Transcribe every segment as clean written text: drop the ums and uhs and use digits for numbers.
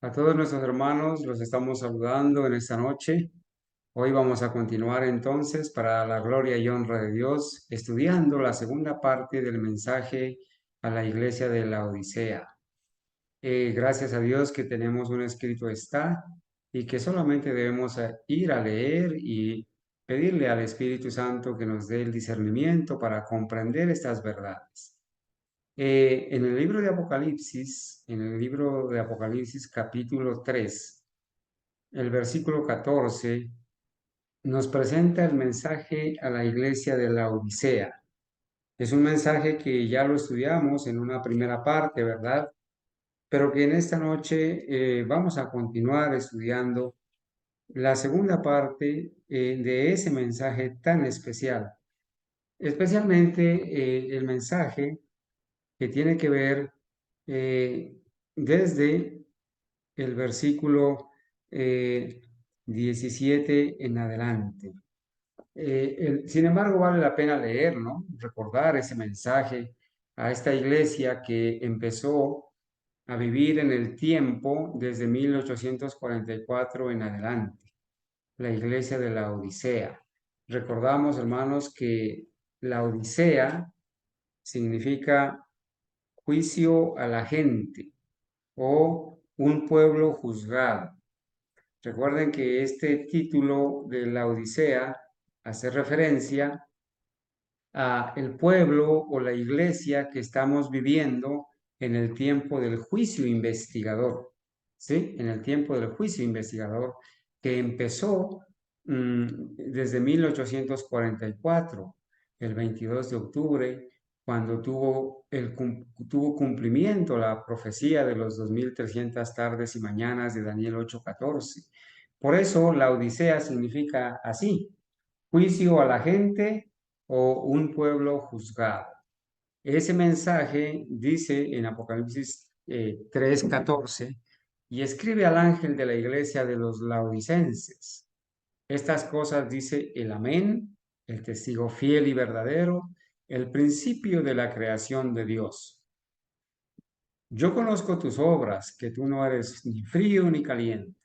A todos nuestros hermanos los estamos saludando en esta noche. Hoy vamos a continuar entonces para la gloria y honra de Dios, estudiando la segunda parte del mensaje a la iglesia de la Odisea. Gracias a Dios que tenemos un escrito está y que solamente debemos ir a leer y pedirle al Espíritu Santo que nos dé el discernimiento para comprender estas verdades. En el libro de Apocalipsis, capítulo 3, el versículo 14, nos presenta el mensaje a la iglesia de la Odisea. Es un mensaje que ya lo estudiamos en una primera parte, ¿verdad? Pero que en esta noche vamos a continuar estudiando la segunda parte de ese mensaje tan especial. Especialmente el mensaje que tiene que ver eh, desde el versículo eh, 17 en adelante. Sin embargo, vale la pena leer, ¿no? Recordar ese mensaje a esta iglesia que empezó a vivir en el tiempo desde 1844 en adelante, la iglesia de la Odisea. Recordamos, hermanos, que la Odisea significa juicio a la gente o un pueblo juzgado. Recuerden que este título de la Odisea hace referencia a el pueblo o la iglesia que estamos viviendo en el tiempo del juicio investigador, ¿sí? En el tiempo del juicio investigador que empezó desde 1844, el 22 de octubre, cuando tuvo cumplimiento la profecía de los 2300 tardes y mañanas de Daniel 8:14. Por eso la Odisea significa así: juicio a la gente o un pueblo juzgado. Ese mensaje dice en Apocalipsis 3:14, y escribe al ángel de la iglesia de los laodicenses. Estas cosas dice el Amén, el testigo fiel y verdadero, el principio de la creación de Dios. Yo conozco tus obras, que tú no eres ni frío ni caliente.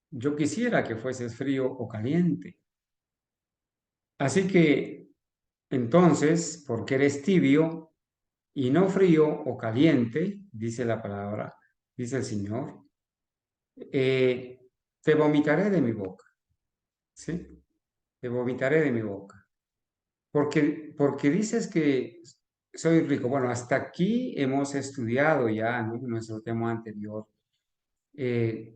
Yo quisiera que fueses frío o caliente. Así que entonces, porque eres tibio y no frío o caliente, dice la palabra, dice el Señor, eh, te vomitaré de mi boca, ¿sí? Te vomitaré de mi boca. Porque dices que soy rico. Bueno, hasta aquí hemos estudiado ya, ¿no? Nuestro tema anterior. Eh,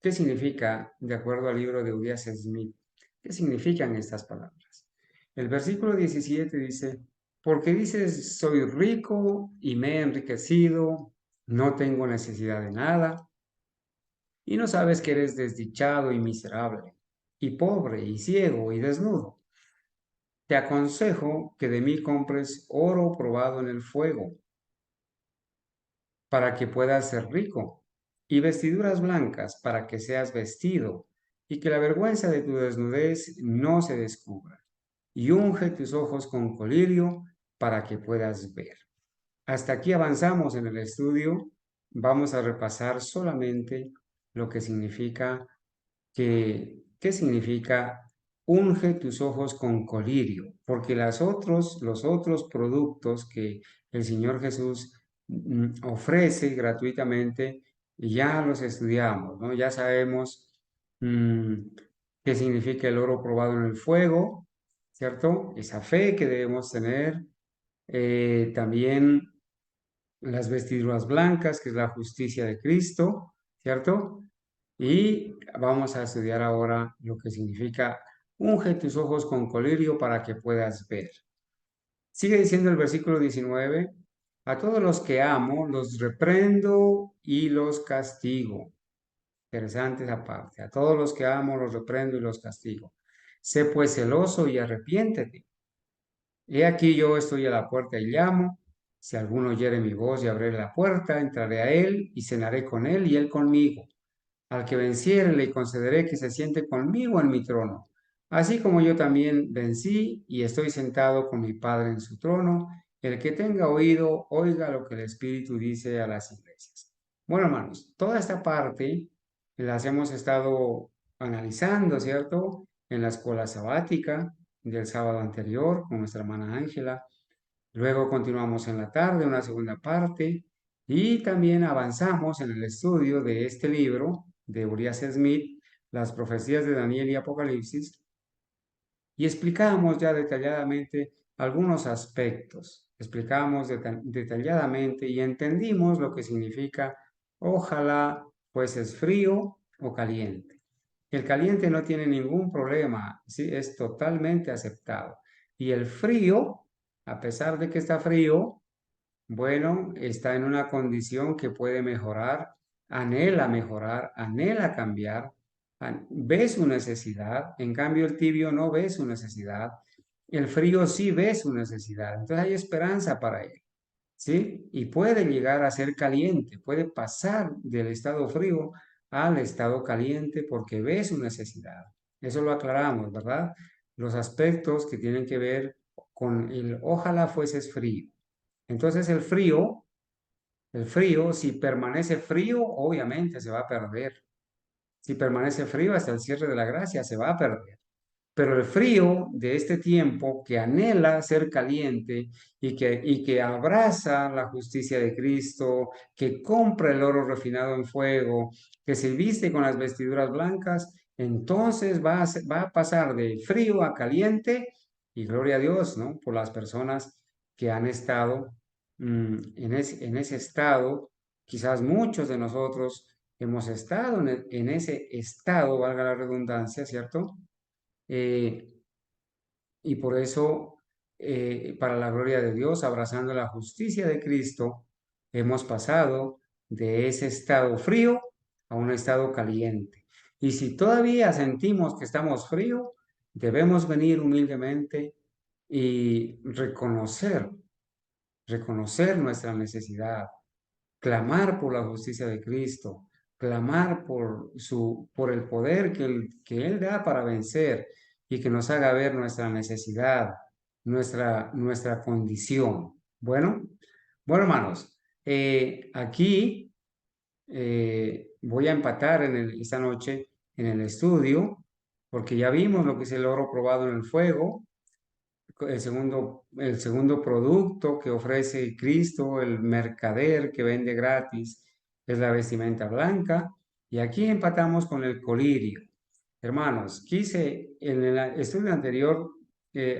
¿Qué significa, de acuerdo al libro de Urias Smith, qué significan estas palabras? El versículo 17 dice, porque dices, soy rico y me he enriquecido, no tengo necesidad de nada, y no sabes que eres desdichado y miserable, y pobre y ciego y desnudo. Te aconsejo que de mí compres oro probado en el fuego, para que puedas ser rico, y vestiduras blancas para que seas vestido, y que la vergüenza de tu desnudez no se descubra, y unge tus ojos con colirio para que puedas ver. Hasta aquí avanzamos en el estudio. Vamos a repasar solamente lo que significa ¿qué significa unge tus ojos con colirio? Porque los otros productos que el Señor Jesús ofrece gratuitamente, ya los estudiamos, ¿no? Ya sabemos mm, qué significa el oro probado en el fuego, ¿cierto? Esa fe que debemos tener. También las vestiduras blancas, que es la justicia de Cristo, ¿cierto? Y vamos a estudiar ahora lo que significa unge tus ojos con colirio para que puedas ver. Sigue diciendo el versículo 19, a todos los que amo los reprendo y los castigo. Interesante esa parte. A todos los que amo los reprendo y los castigo. Sé pues celoso y arrepiéntete. He aquí yo estoy a la puerta y llamo. Si alguno oyere mi voz y abriere la puerta, entraré a él y cenaré con él y él conmigo. Al que venciere le concederé que se siente conmigo en mi trono, así como yo también vencí y estoy sentado con mi Padre en su trono. El que tenga oído, oiga lo que el Espíritu dice a las iglesias. Bueno, hermanos, toda esta parte las hemos estado analizando, ¿cierto? En la escuela sabática del sábado anterior con nuestra hermana Ángela. Luego continuamos en la tarde, una segunda parte, y también avanzamos en el estudio de este libro de Urias Smith, Las profecías de Daniel y Apocalipsis, y explicamos ya detalladamente algunos aspectos. Explicamos detalladamente y entendimos lo que significa ojalá fueses frío o caliente. El caliente no tiene ningún problema, ¿sí? Es totalmente aceptado. Y el frío, a pesar de que está frío, bueno, está en una condición que puede mejorar, anhela cambiar, ve su necesidad, en cambio el tibio no ve su necesidad, el frío sí ve su necesidad, entonces hay esperanza para él, ¿sí? Y puede llegar a ser caliente, puede pasar del estado frío al estado caliente porque ve su necesidad. Eso lo aclaramos, ¿verdad? Los aspectos que tienen que ver con el ojalá fueses frío. Entonces el frío, si permanece frío, obviamente se va a perder. Si permanece frío hasta el cierre de la gracia, se va a perder. Pero el frío de este tiempo que anhela ser caliente y que abraza la justicia de Cristo, que compra el oro refinado en fuego, que se viste con las vestiduras blancas, entonces va a pasar de frío a caliente y gloria a Dios, ¿no? Por las personas que han estado en ese estado. Quizás muchos de nosotros hemos estado en ese estado, valga la redundancia, ¿cierto? Eh, y por eso, para la gloria de Dios, abrazando la justicia de Cristo, hemos pasado de ese estado frío a un estado caliente. Y si todavía sentimos que estamos frío, debemos venir humildemente y reconocer nuestra necesidad, clamar por la justicia de Cristo, clamar por el poder que Él da para vencer y que nos haga ver nuestra necesidad, nuestra condición. Bueno, hermanos, aquí voy a empatar esta noche en el estudio, porque ya vimos lo que es el oro probado en el fuego, el segundo producto que ofrece Cristo, el mercader que vende gratis, es la vestimenta blanca. Y aquí empatamos con el colirio. Hermanos, en el estudio anterior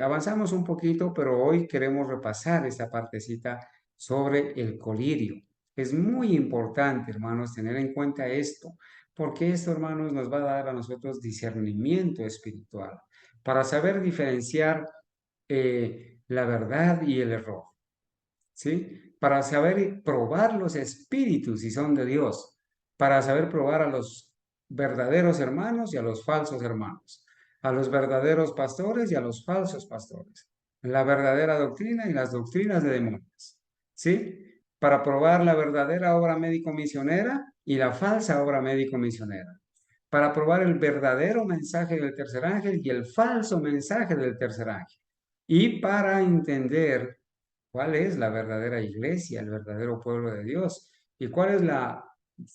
avanzamos un poquito, pero hoy queremos repasar esta partecita sobre el colirio. Es muy importante, hermanos, tener en cuenta esto, porque esto, hermanos, nos va a dar a nosotros discernimiento espiritual para saber diferenciar la verdad y el error, ¿sí? Para saber probar los espíritus si son de Dios, para saber probar a los verdaderos hermanos y a los falsos hermanos, a los verdaderos pastores y a los falsos pastores, la verdadera doctrina y las doctrinas de demonios, ¿sí? Para probar la verdadera obra médico-misionera y la falsa obra médico-misionera, para probar el verdadero mensaje del tercer ángel y el falso mensaje del tercer ángel, y para entender cuál es la verdadera iglesia, el verdadero pueblo de Dios, y cuál es la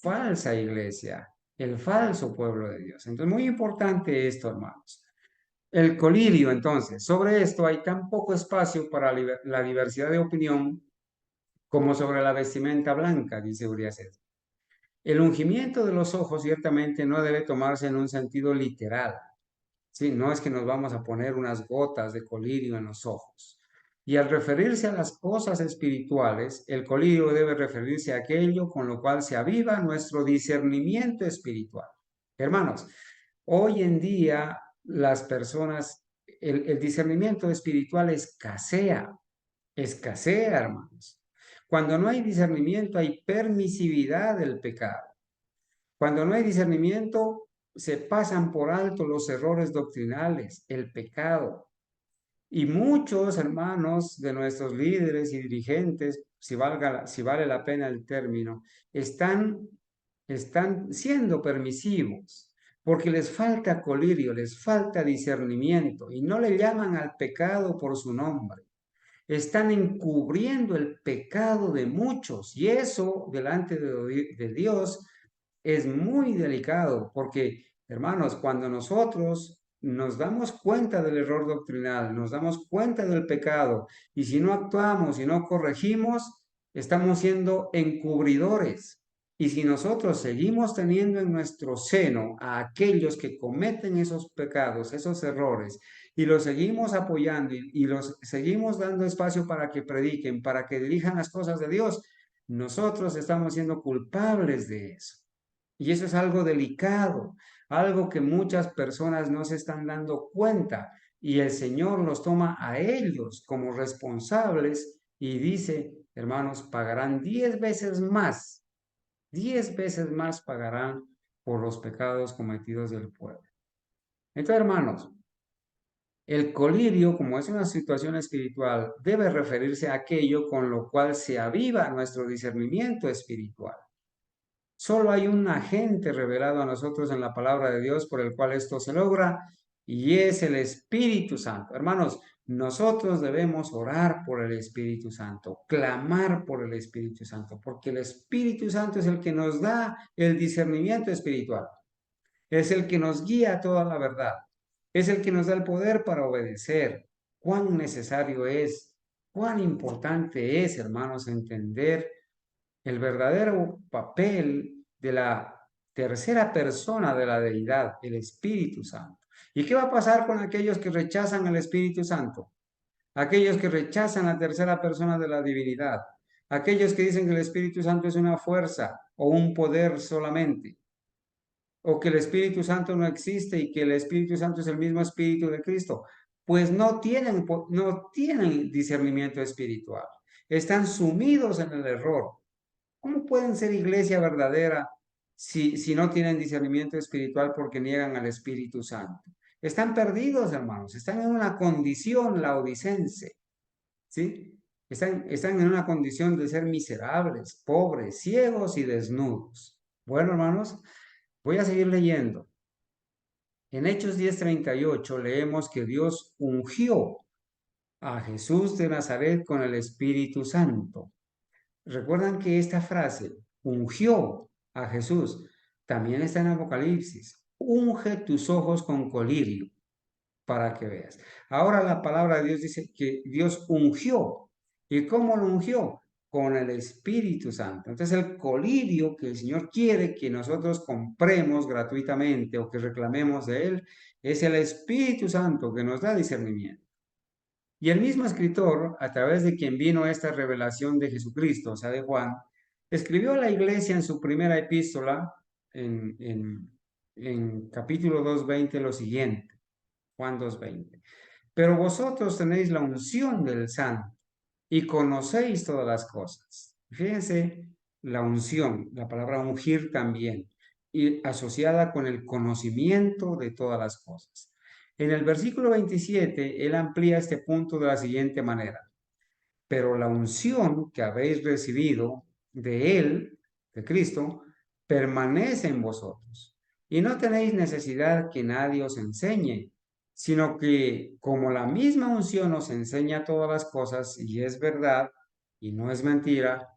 falsa iglesia, el falso pueblo de Dios. Entonces, muy importante esto, hermanos. El colirio, entonces, sobre esto hay tan poco espacio para la diversidad de opinión como sobre la vestimenta blanca, dice Urias. El ungimiento de los ojos ciertamente no debe tomarse en un sentido literal. Sí, no es que nos vamos a poner unas gotas de colirio en los ojos. Y al referirse a las cosas espirituales, el colirio debe referirse a aquello con lo cual se aviva nuestro discernimiento espiritual. Hermanos, hoy en día las personas, el discernimiento espiritual escasea, hermanos. Cuando no hay discernimiento hay permisividad del pecado. Cuando no hay discernimiento, se pasan por alto los errores doctrinales, el pecado. Y muchos hermanos de nuestros líderes y dirigentes, si vale la pena el término, están siendo permisivos porque les falta colirio, les falta discernimiento y no le llaman al pecado por su nombre. están encubriendo el pecado de muchos. Y eso delante de Dios es muy delicado porque, hermanos, cuando nosotros nos damos cuenta del error doctrinal, nos damos cuenta del pecado, y si no actuamos y no corregimos, estamos siendo encubridores. Y si nosotros seguimos teniendo en nuestro seno a aquellos que cometen esos pecados, esos errores, y los seguimos apoyando y los seguimos dando espacio para que prediquen, para que dirijan las cosas de Dios, nosotros estamos siendo culpables de eso. Y eso es algo delicado, algo que muchas personas no se están dando cuenta, y el Señor los toma a ellos como responsables y dice, hermanos, pagarán 10 veces más pagarán por los pecados cometidos del pueblo. Entonces, hermanos, el colirio, como es una situación espiritual, debe referirse a aquello con lo cual se aviva nuestro discernimiento espiritual. Solo hay un agente revelado a nosotros en la palabra de Dios por el cual esto se logra, y es el Espíritu Santo. Hermanos, nosotros debemos orar por el Espíritu Santo, clamar por el Espíritu Santo, porque el Espíritu Santo es el que nos da el discernimiento espiritual, es el que nos guía a toda la verdad, es el que nos da el poder para obedecer. Cuán necesario es, cuán importante es, hermanos, entender el verdadero papel de la tercera persona de la deidad, el Espíritu Santo. ¿Y qué va a pasar con aquellos que rechazan al Espíritu Santo? Aquellos que rechazan la tercera persona de la divinidad. Aquellos que dicen que el Espíritu Santo es una fuerza o un poder solamente, o que el Espíritu Santo no existe y que el Espíritu Santo es el mismo Espíritu de Cristo. Pues no tienen discernimiento espiritual. Están sumidos en el error. ¿Cómo pueden ser iglesia verdadera si no tienen discernimiento espiritual porque niegan al Espíritu Santo? Están perdidos, hermanos. Están en una condición laodicense, ¿sí? Están en una condición de ser miserables, pobres, ciegos y desnudos. Bueno, hermanos, voy a seguir leyendo. En Hechos 10:38 leemos que Dios ungió a Jesús de Nazaret con el Espíritu Santo. Recuerdan que esta frase, ungió a Jesús, también está en Apocalipsis. Unge tus ojos con colirio para que veas. Ahora la palabra de Dios dice que Dios ungió. ¿Y cómo lo ungió? Con el Espíritu Santo. Entonces el colirio que el Señor quiere que nosotros compremos gratuitamente o que reclamemos de Él es el Espíritu Santo que nos da discernimiento. Y el mismo escritor, a través de quien vino esta revelación de Jesucristo, o sea, de Juan, escribió a la iglesia en su primera epístola, en capítulo 2:20, lo siguiente, Juan 2:20. Pero vosotros tenéis la unción del Santo y conocéis todas las cosas. Fíjense, la unción, la palabra ungir también, y asociada con el conocimiento de todas las cosas. En el versículo 27, él amplía este punto de la siguiente manera. Pero la unción que habéis recibido de él, de Cristo, permanece en vosotros. Y no tenéis necesidad que nadie os enseñe, sino que como la misma unción os enseña todas las cosas y es verdad y no es mentira,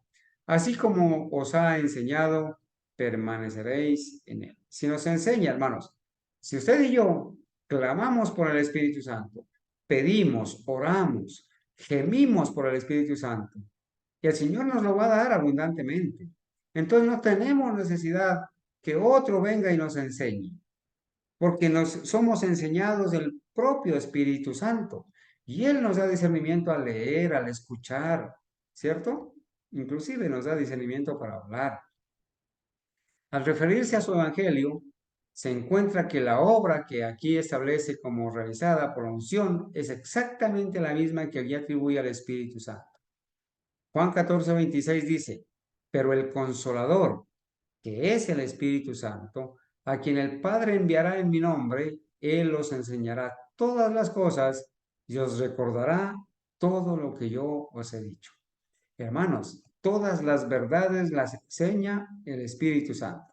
así como os ha enseñado, permaneceréis en él. Si nos enseña, hermanos, si usted y yo clamamos por el Espíritu Santo, pedimos, oramos, gemimos por el Espíritu Santo, y el Señor nos lo va a dar abundantemente. Entonces no tenemos necesidad que otro venga y nos enseñe, porque nos somos enseñados del propio Espíritu Santo, y Él nos da discernimiento al leer, al escuchar, ¿cierto? Inclusive nos da discernimiento para hablar. Al referirse a su evangelio, se encuentra que la obra que aquí establece como realizada por la unción es exactamente la misma que allí atribuye al Espíritu Santo. Juan 14:26 dice, pero el Consolador, que es el Espíritu Santo, a quien el Padre enviará en mi nombre, Él os enseñará todas las cosas y os recordará todo lo que yo os he dicho. Hermanos, todas las verdades las enseña el Espíritu Santo.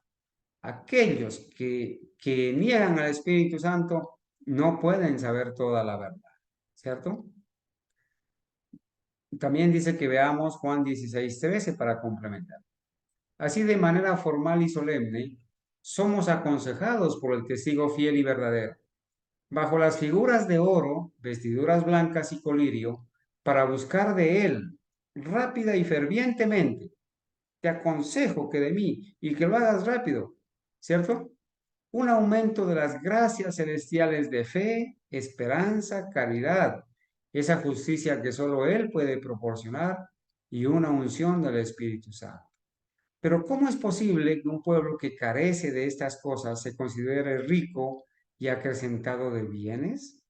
Aquellos que niegan al Espíritu Santo no pueden saber toda la verdad, ¿cierto? También dice que veamos Juan 16:13 para complementar. Así, de manera formal y solemne, somos aconsejados por el testigo fiel y verdadero, bajo las figuras de oro, vestiduras blancas y colirio, para buscar de él, rápida y fervientemente. Te aconsejo que de mí y que lo hagas rápido, ¿cierto? Un aumento de las gracias celestiales de fe, esperanza, caridad, esa justicia que solo Él puede proporcionar y una unción del Espíritu Santo. Pero ¿cómo es posible que un pueblo que carece de estas cosas se considere rico y acrecentado de bienes?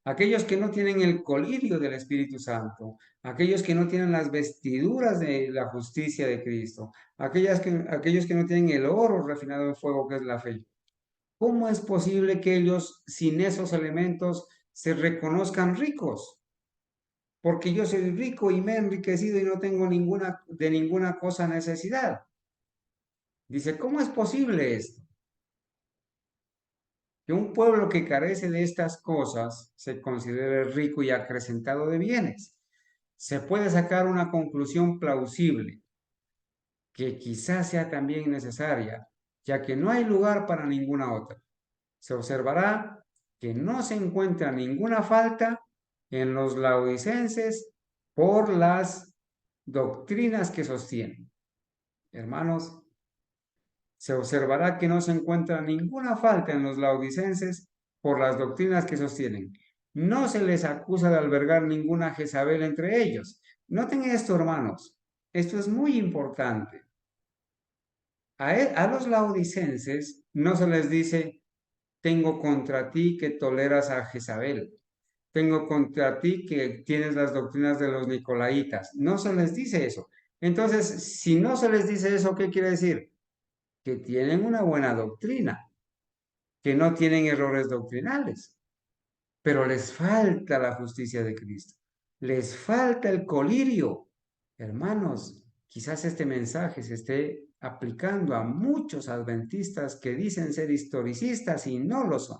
Aquellos que no tienen el colirio del Espíritu Santo, aquellos que no tienen las vestiduras de la justicia de Cristo, aquellos que no tienen el oro refinado en fuego que es la fe. ¿Cómo es posible que ellos sin esos elementos se reconozcan ricos? Porque yo soy rico y me he enriquecido y no tengo de ninguna cosa necesidad. Dice, ¿cómo es posible esto? Que un pueblo que carece de estas cosas se considere rico y acrecentado de bienes. Se puede sacar una conclusión plausible, que quizás sea también necesaria, ya que no hay lugar para ninguna otra. Se observará que no se encuentra ninguna falta en los laodicenses por las doctrinas que sostienen. Hermanos, se observará que no se encuentra ninguna falta en los laodicenses por las doctrinas que sostienen. No se les acusa de albergar ninguna Jezabel entre ellos. Noten esto, hermanos. Esto es muy importante. A los laodicenses no se les dice, tengo contra ti que toleras a Jezabel. Tengo contra ti que tienes las doctrinas de los nicolaitas. No se les dice eso. Entonces, si no se les dice eso, ¿qué quiere decir? Que tienen una buena doctrina, que no tienen errores doctrinales, pero les falta la justicia de Cristo. Les falta el colirio. Hermanos, quizás este mensaje se esté aplicando a muchos adventistas que dicen ser historicistas y no lo son.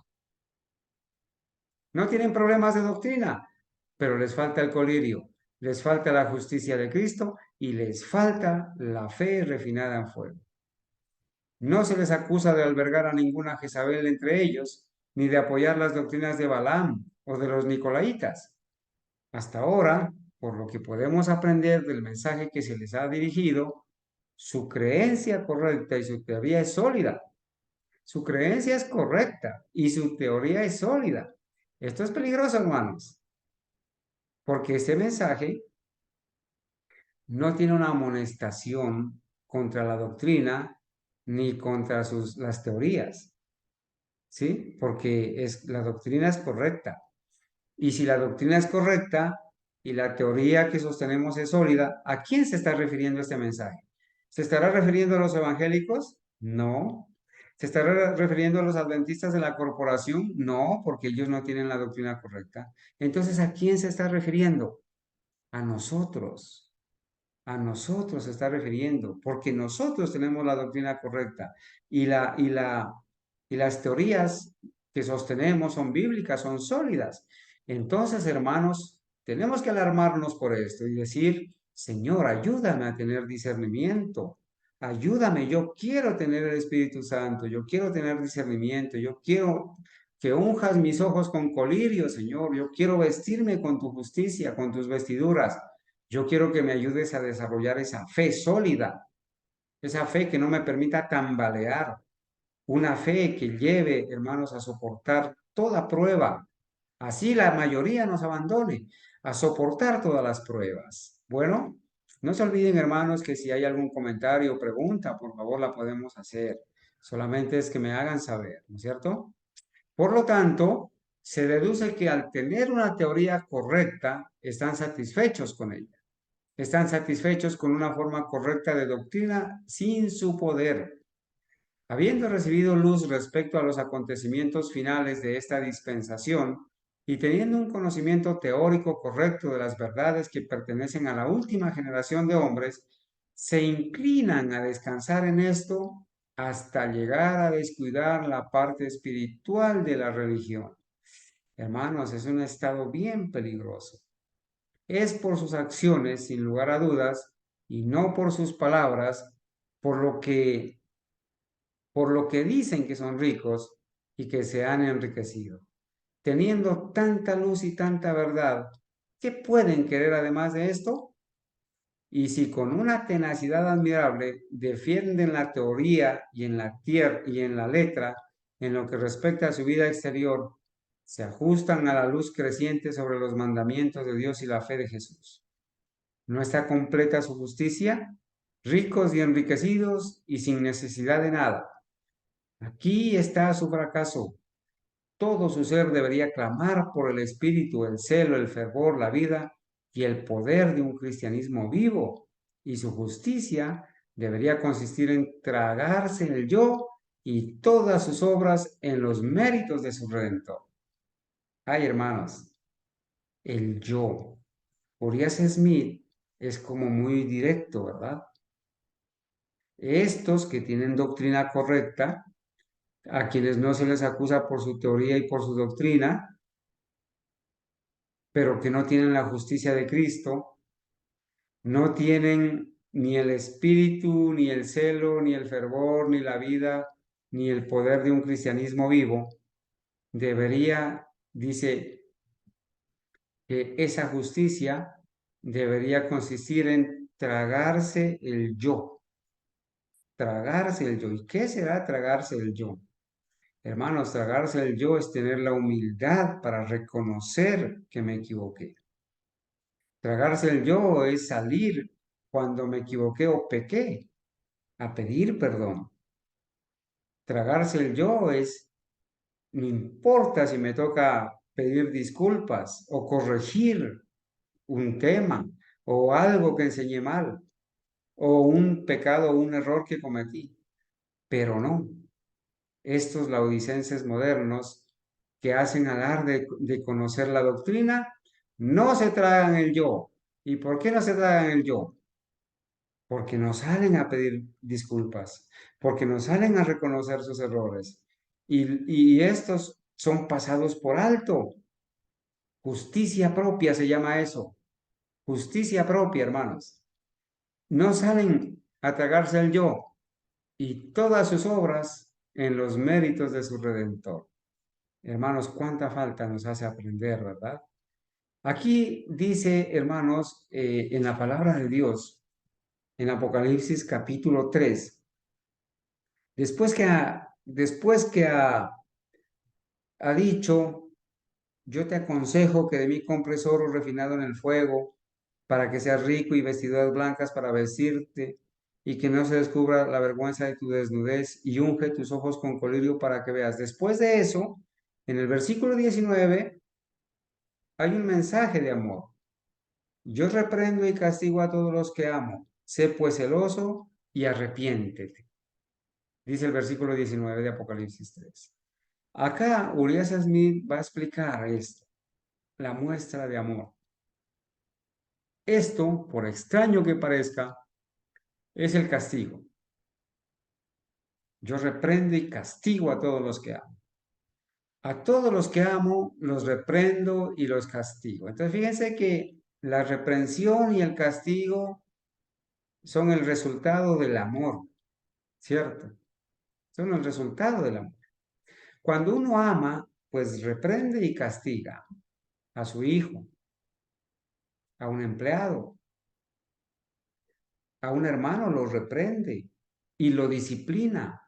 No tienen problemas de doctrina, pero les falta el colirio, les falta la justicia de Cristo y les falta la fe refinada en fuego. No se les acusa de albergar a ninguna Jezabel entre ellos, ni de apoyar las doctrinas de Balaam o de los nicolaitas. Hasta ahora, por lo que podemos aprender del mensaje que se les ha dirigido, su creencia correcta y su teoría es sólida. Su creencia es correcta y su teoría es sólida. Esto es peligroso, hermanos, porque este mensaje no tiene una amonestación contra la doctrina ni contra las teorías, ¿sí? Porque la doctrina es correcta. Y si la doctrina es correcta y la teoría que sostenemos es sólida, ¿a quién se está refiriendo este mensaje? ¿Se estará refiriendo a los evangélicos? No. ¿Se estará refiriendo a los adventistas de la corporación? No, porque ellos no tienen la doctrina correcta. Entonces, ¿a quién se está refiriendo? A nosotros. A nosotros se está refiriendo, porque nosotros tenemos la doctrina correcta y las teorías que sostenemos son bíblicas, son sólidas. Entonces, hermanos, tenemos que alarmarnos por esto y decir, Señor, ayúdame a tener discernimiento, ayúdame, yo quiero tener el Espíritu Santo, yo quiero tener discernimiento, yo quiero que unjas mis ojos con colirio, Señor, yo quiero vestirme con tu justicia, con tus vestiduras. Yo quiero que me ayudes a desarrollar esa fe sólida, esa fe que no me permita tambalear, una fe que lleve, hermanos, a soportar toda prueba. Así la mayoría nos abandone, a soportar todas las pruebas. Bueno, no se olviden, hermanos, que si hay algún comentario o pregunta, por favor la podemos hacer. Solamente es que me hagan saber, ¿no es cierto? Por lo tanto, se deduce que al tener una teoría correcta, están satisfechos con ella. Están satisfechos con una forma correcta de doctrina sin su poder. Habiendo recibido luz respecto a los acontecimientos finales de esta dispensación y teniendo un conocimiento teórico correcto de las verdades que pertenecen a la última generación de hombres, se inclinan a descansar en esto hasta llegar a descuidar la parte espiritual de la religión. Hermanos, es un estado bien peligroso. es por sus acciones, sin lugar a dudas, y no por sus palabras, por lo que, por lo que dicen que son ricos y que se han enriquecido. Teniendo tanta luz y tanta verdad, ¿qué pueden querer además de esto? Y si con una tenacidad admirable defienden la teoría y en la tierra y en la letra, en lo que respecta a su vida exterior, se ajustan a la luz creciente sobre los mandamientos de Dios y la fe de Jesús. ¿No está completa su justicia? Ricos y enriquecidos y sin necesidad de nada. Aquí está su fracaso. Todo su ser debería clamar por el espíritu, el celo, el fervor, la vida y el poder de un cristianismo vivo. Y su justicia debería consistir en tragarse el yo y todas sus obras en los méritos de su Redentor. Ay, hermanos, el yo. Urias Smith es como muy directo, ¿verdad? Estos que tienen doctrina correcta, a quienes no se les acusa por su teoría y por su doctrina, pero que no tienen la justicia de Cristo, no tienen ni el espíritu, ni el celo, ni el fervor, ni la vida, ni el poder de un cristianismo vivo, debería, dice, que esa justicia debería consistir en tragarse el yo. Tragarse el yo. ¿Y qué será tragarse el yo? Hermanos, tragarse el yo es tener la humildad para reconocer que me equivoqué. Tragarse el yo es salir cuando me equivoqué o pequé a pedir perdón. Tragarse el yo es, no importa si me toca pedir disculpas o corregir un tema o algo que enseñé mal o un pecado o un error que cometí, pero no. Estos laodicenses modernos que hacen alarde de conocer la doctrina, no se tragan el yo. ¿Y por qué no se tragan el yo? Porque no salen a pedir disculpas, porque no salen a reconocer sus errores. Y estos son pasados por alto. Justicia propia se llama eso. Justicia propia, hermanos. No salen a tragarse el yo y todas sus obras en los méritos de su Redentor. Hermanos, cuánta falta nos hace aprender, ¿verdad? Aquí dice, hermanos, en la palabra de Dios, en Apocalipsis capítulo 3, después que ha dicho, yo te aconsejo que de mí compres oro refinado en el fuego, para que seas rico y vestiduras blancas para vestirte, y que no se descubra la vergüenza de tu desnudez, y unge tus ojos con colirio para que veas. Después de eso, en el versículo 19, hay un mensaje de amor. Yo reprendo y castigo a todos los que amo. Sé pues celoso y arrepiéntete. Dice el versículo 19 de Apocalipsis 3. Acá Urias Smith va a explicar esto, la muestra de amor. Esto, por extraño que parezca, es el castigo. Yo reprendo y castigo a todos los que amo. A todos los que amo los reprendo y los castigo. Entonces fíjense que la reprensión y el castigo son el resultado del amor, ¿cierto? Son el resultado del amor. Cuando uno ama, pues reprende y castiga a su hijo, a un empleado, a un hermano, lo reprende y lo disciplina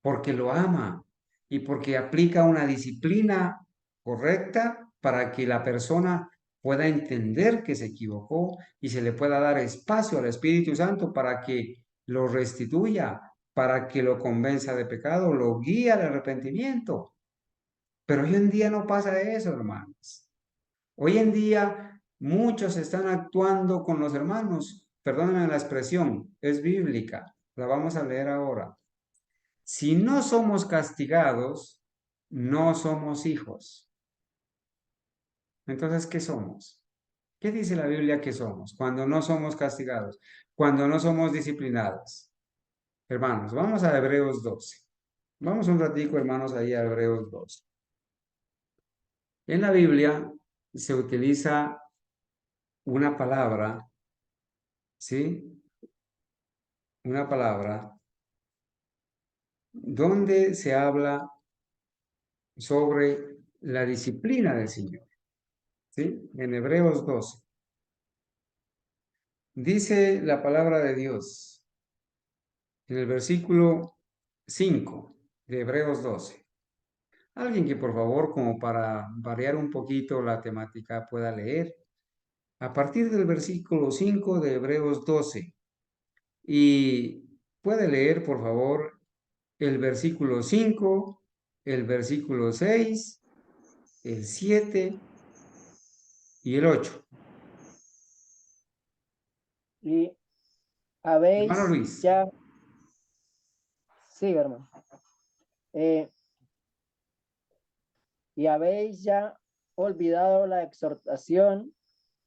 porque lo ama y porque aplica una disciplina correcta para que la persona pueda entender que se equivocó y se le pueda dar espacio al Espíritu Santo para que lo restituya, para que lo convenza de pecado, lo guíe al arrepentimiento. Pero hoy en día no pasa eso, hermanos. Hoy en día muchos están actuando con los hermanos. Perdónenme la expresión, es bíblica. La vamos a leer ahora. Si no somos castigados, no somos hijos. Entonces, ¿qué somos? ¿Qué dice la Biblia que somos cuando no somos castigados, cuando no somos disciplinados? Hermanos, vamos a Hebreos 12. Vamos un ratico, hermanos, ahí a Hebreos 12. En la Biblia se utiliza una palabra, ¿sí? Una palabra donde se habla sobre la disciplina del Señor, ¿sí? En Hebreos 12. Dice la palabra de Dios en el versículo 5 de Hebreos 12. Alguien que por favor, como para variar un poquito la temática, pueda leer a partir del versículo 5 de Hebreos 12 y puede leer por favor el versículo 5, el versículo 6, el 7 y el 8. Y Hermano habéis Luis. ya, sí, hermano, Eh, y habéis ya olvidado la exhortación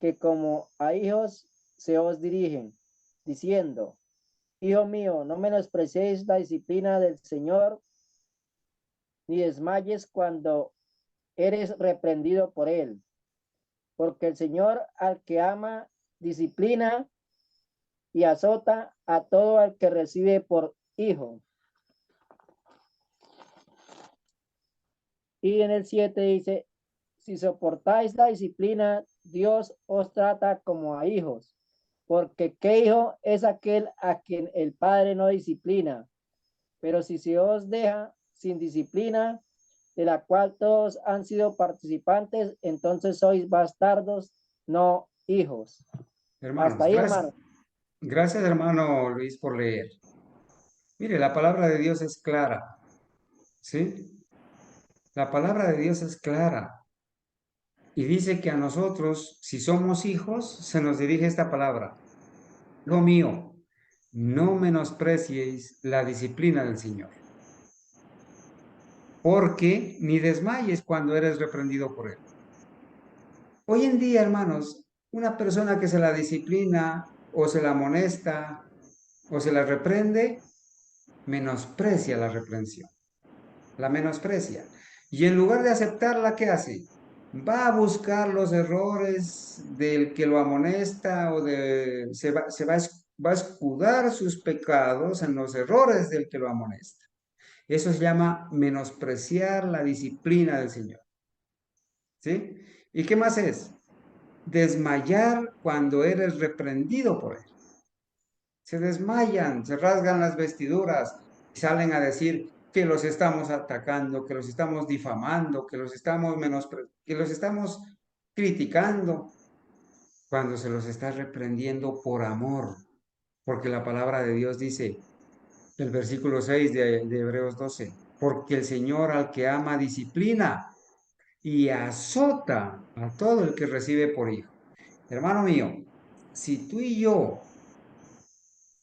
que como a hijos se os dirigen, diciendo, Hijo mío, no menospreciéis la disciplina del Señor, ni desmayes cuando eres reprendido por él, porque el Señor al que ama disciplina y azota a todo el que recibe por hijo. Y en el 7 dice, si soportáis la disciplina, Dios os trata como a hijos, porque ¿qué hijo es aquel a quien el Padre no disciplina? Pero si se os deja sin disciplina, de la cual todos han sido participantes, entonces sois bastardos, no hijos. Hasta Hermanos, ahí, hermano. gracias hermano Luis por leer. Mire, la palabra de Dios es clara, ¿sí? La palabra de Dios es clara y dice que a nosotros, si somos hijos, se nos dirige esta palabra. Hijo mío, no menospreciéis la disciplina del Señor, porque ni desmayes cuando eres reprendido por él. Hoy en día, hermanos, una persona que se la disciplina o se la amonesta o se la reprende, menosprecia la reprensión, la menosprecia. Y en lugar de aceptarla, ¿qué hace? Va a buscar los errores del que lo amonesta o va a escudar sus pecados en los errores del que lo amonesta. Eso se llama menospreciar la disciplina del Señor. ¿Sí? ¿Y qué más es? Desmayar cuando eres reprendido por él. Se desmayan, se rasgan las vestiduras y salen a decir que los estamos atacando, que los estamos difamando, que los estamos criticando, cuando se los está reprendiendo por amor, porque la palabra de Dios dice, el versículo 6 de Hebreos 12, porque el Señor al que ama disciplina y azota a todo el que recibe por hijo. Hermano mío, si tú y yo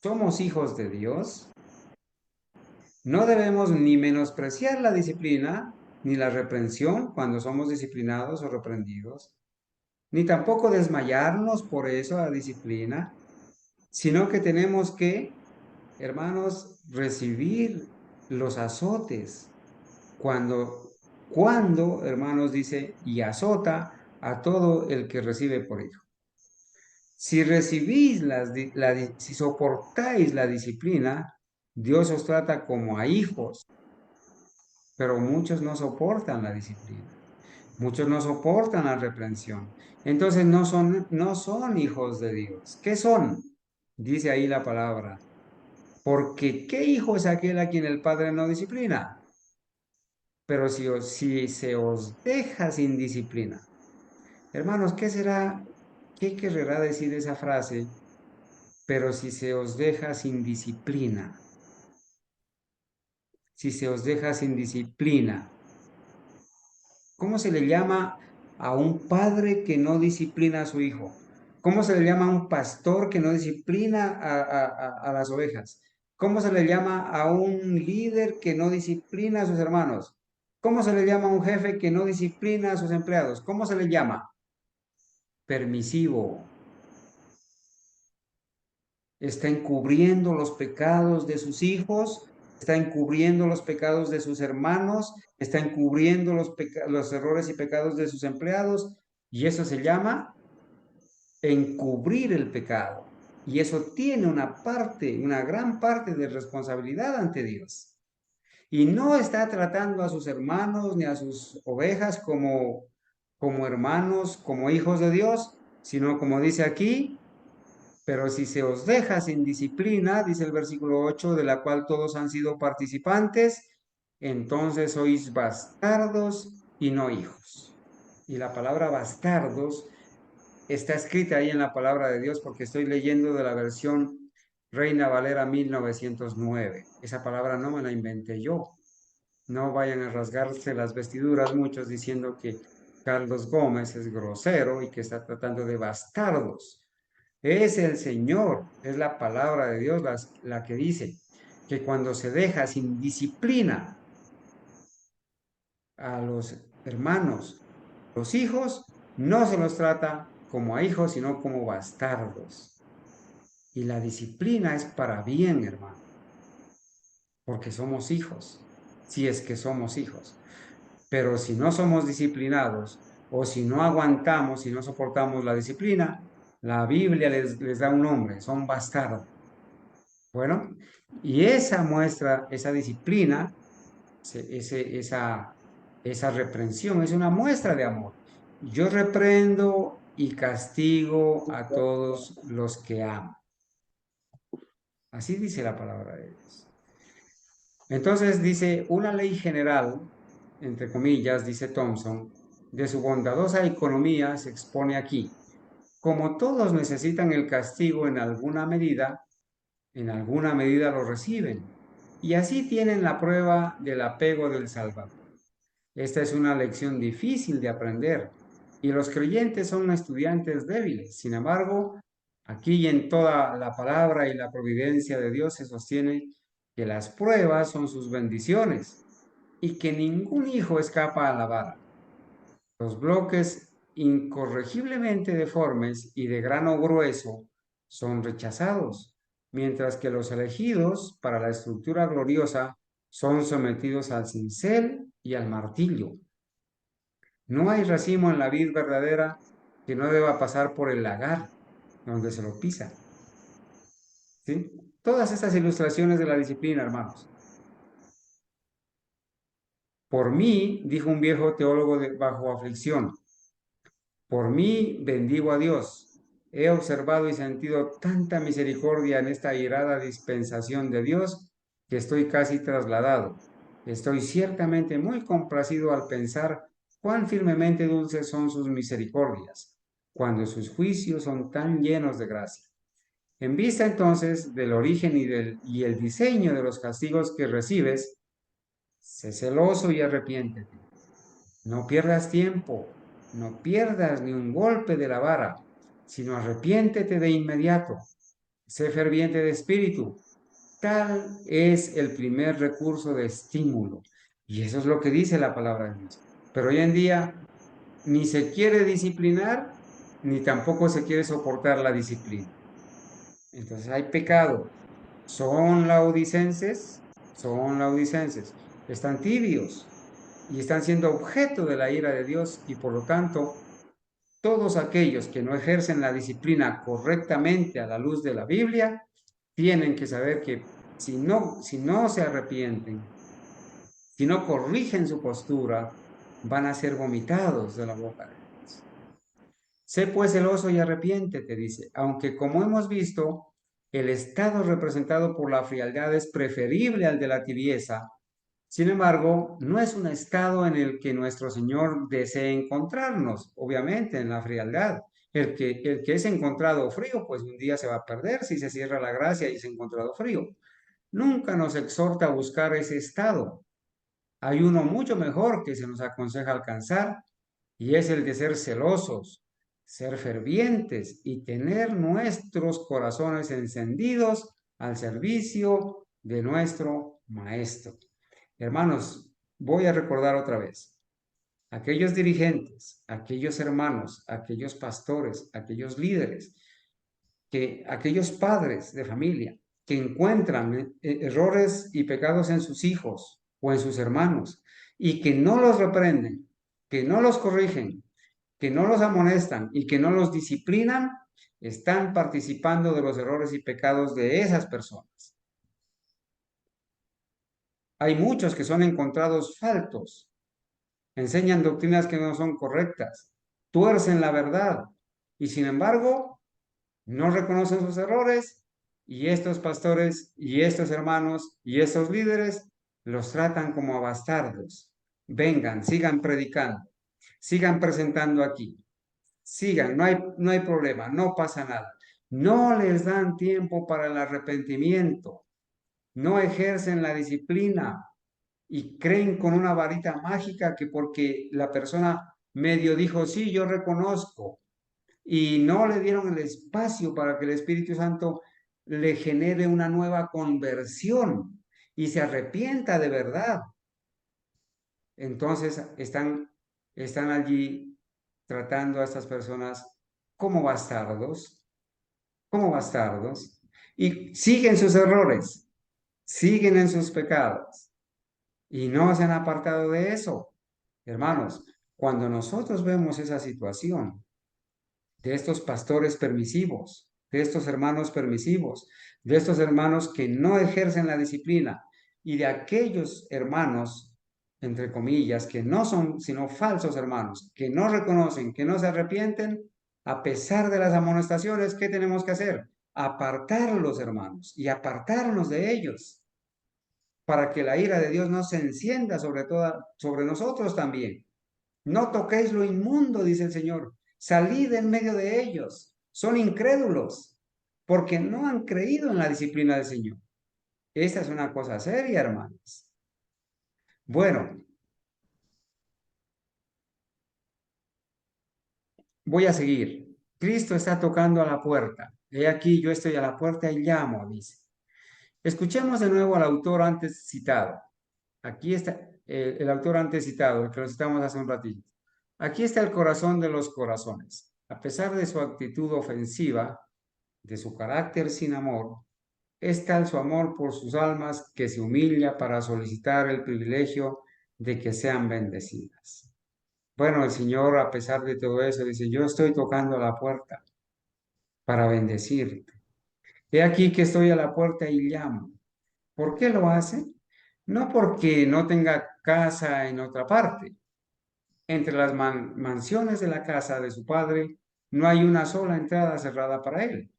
somos hijos de Dios, no debemos ni menospreciar la disciplina ni la reprensión cuando somos disciplinados o reprendidos, ni tampoco desmayarnos por eso a la disciplina, sino que tenemos que, hermanos, recibir los azotes cuando, hermanos, dice, y azota a todo el que recibe por hijo. Si recibís si soportáis la disciplina, Dios os trata como a hijos, pero muchos no soportan la disciplina. Muchos no soportan la reprensión. Entonces no son hijos de Dios. ¿Qué son? Dice ahí la palabra. Porque ¿qué hijo es aquel a quien el Padre no disciplina? Pero si se os deja sin disciplina. Hermanos, ¿qué será? ¿Qué querrá decir esa frase? Pero si se os deja sin disciplina. Si se os deja sin disciplina. ¿Cómo se le llama a un padre que no disciplina a su hijo? ¿Cómo se le llama a un pastor que no disciplina a las ovejas? ¿Cómo se le llama a un líder que no disciplina a sus hermanos? ¿Cómo se le llama a un jefe que no disciplina a sus empleados? ¿Cómo se le llama? Permisivo. Está encubriendo los pecados de sus hijos, está encubriendo los pecados de sus hermanos, está encubriendo los errores y pecados de sus empleados, y eso se llama encubrir el pecado. Y eso tiene una gran parte de responsabilidad ante Dios. Y no está tratando a sus hermanos ni a sus ovejas como hermanos, como hijos de Dios, sino como dice aquí, pero si se os deja sin disciplina, dice el versículo 8, de la cual todos han sido participantes, entonces sois bastardos y no hijos. Y la palabra bastardos está escrita ahí en la palabra de Dios porque estoy leyendo de la versión Reina Valera 1909. Esa palabra no me la inventé yo. No vayan a rasgarse las vestiduras muchos diciendo que Carlos Gómez es grosero y que está tratando de bastardos. Es el Señor, es la palabra de Dios la que dice que cuando se deja sin disciplina a los hermanos, los hijos, no se los trata como a hijos, sino como bastardos. Y la disciplina es para bien, hermano, porque somos hijos, si es que somos hijos. Pero si no somos disciplinados o si no aguantamos, si no soportamos la disciplina, la Biblia les da un nombre, son bastardos. Bueno, y esa muestra, esa disciplina, esa reprensión es una muestra de amor. Yo reprendo y castigo a todos los que amo. Así dice la palabra de Dios. Entonces dice, una ley general, entre comillas, dice Thompson, de su bondadosa economía se expone aquí. Como todos necesitan el castigo en alguna medida lo reciben. Y así tienen la prueba del apego del Salvador. Esta es una lección difícil de aprender y los creyentes son estudiantes débiles. Sin embargo, aquí y en toda la palabra y la providencia de Dios se sostiene que las pruebas son sus bendiciones y que ningún hijo escapa a la vara. Los bloques incorregiblemente deformes y de grano grueso son rechazados, mientras que los elegidos para la estructura gloriosa son sometidos al cincel y al martillo. No hay racimo en la vid verdadera que no deba pasar por el lagar, donde se lo pisa. ¿Sí? Todas estas ilustraciones de la disciplina, hermanos. Por mí, dijo un viejo teólogo bajo aflicción, por mí bendigo a Dios. He observado y sentido tanta misericordia en esta irada dispensación de Dios que estoy casi trasladado. Estoy ciertamente muy complacido al pensar cuán firmemente dulces son sus misericordias, cuando sus juicios son tan llenos de gracia. En vista entonces del origen y el diseño de los castigos que recibes, sé celoso y arrepiéntete. No pierdas tiempo, no pierdas ni un golpe de la vara, sino arrepiéntete de inmediato. Sé ferviente de espíritu. Tal es el primer recurso de estímulo. Y eso es lo que dice la palabra de Dios. Pero hoy en día ni se quiere disciplinar, ni tampoco se quiere soportar la disciplina. Entonces hay pecado. Son laodicenses, están tibios y están siendo objeto de la ira de Dios y por lo tanto todos aquellos que no ejercen la disciplina correctamente a la luz de la Biblia tienen que saber que si no se arrepienten, si no corrigen su postura, van a ser vomitados de la boca de Dios. Sé pues celoso y arrepiéntete, dice, aunque como hemos visto, el estado representado por la frialdad es preferible al de la tibieza. Sin embargo, no es un estado en el que nuestro Señor desee encontrarnos, obviamente, en la frialdad. El que es encontrado frío, pues un día se va a perder si se cierra la gracia y es encontrado frío. Nunca nos exhorta a buscar ese estado. Hay uno mucho mejor que se nos aconseja alcanzar y es el de ser celosos, ser fervientes y tener nuestros corazones encendidos al servicio de nuestro Maestro. Hermanos, voy a recordar otra vez, aquellos dirigentes, aquellos hermanos, aquellos pastores, aquellos líderes, aquellos padres de familia que encuentran errores y pecados en sus hijos o en sus hermanos y que no los reprenden, que no los corrigen, que no los amonestan y que no los disciplinan, están participando de los errores y pecados de esas personas. Hay muchos que son encontrados faltos, enseñan doctrinas que no son correctas, tuercen la verdad y sin embargo no reconocen sus errores y estos pastores y estos hermanos y estos líderes los tratan como a bastardos. Vengan, sigan predicando, sigan presentando aquí, sigan, no hay problema, no pasa nada. No les dan tiempo para el arrepentimiento, no ejercen la disciplina y creen con una varita mágica que porque la persona medio dijo, sí, yo reconozco, y no le dieron el espacio para que el Espíritu Santo le genere una nueva conversión y se arrepienta de verdad. Entonces están allí tratando a estas personas como bastardos, como bastardos, y siguen sus errores, siguen en sus pecados y no se han apartado de eso. Hermanos, cuando nosotros vemos esa situación, de estos pastores permisivos, de estos hermanos permisivos, de estos hermanos que no ejercen la disciplina y de aquellos hermanos, entre comillas, que no son sino falsos hermanos, que no reconocen, que no se arrepienten, a pesar de las amonestaciones, ¿qué tenemos que hacer? Apartarlos, hermanos, y apartarnos de ellos, para que la ira de Dios no se encienda sobre nosotros también. No toquéis lo inmundo, dice el Señor. Salid en medio de ellos. Son incrédulos porque no han creído en la disciplina del Señor. Esta es una cosa seria, hermanos. Bueno, voy a seguir. Cristo está tocando a la puerta. He aquí, yo estoy a la puerta y llamo, dice. Escuchemos de nuevo al autor antes citado. Aquí está el autor antes citado, el que lo citamos hace un ratito. Aquí está el corazón de los corazones. A pesar de su actitud ofensiva, de su carácter sin amor, es tal su amor por sus almas que se humilla para solicitar el privilegio de que sean bendecidas. Bueno, el Señor, a pesar de todo eso, dice, yo estoy tocando a la puerta para bendecirte. He aquí que estoy a la puerta y llamo. ¿Por qué lo hace? No porque no tenga casa en otra parte. Entre las mansiones de la casa de su padre no hay una sola entrada cerrada para él.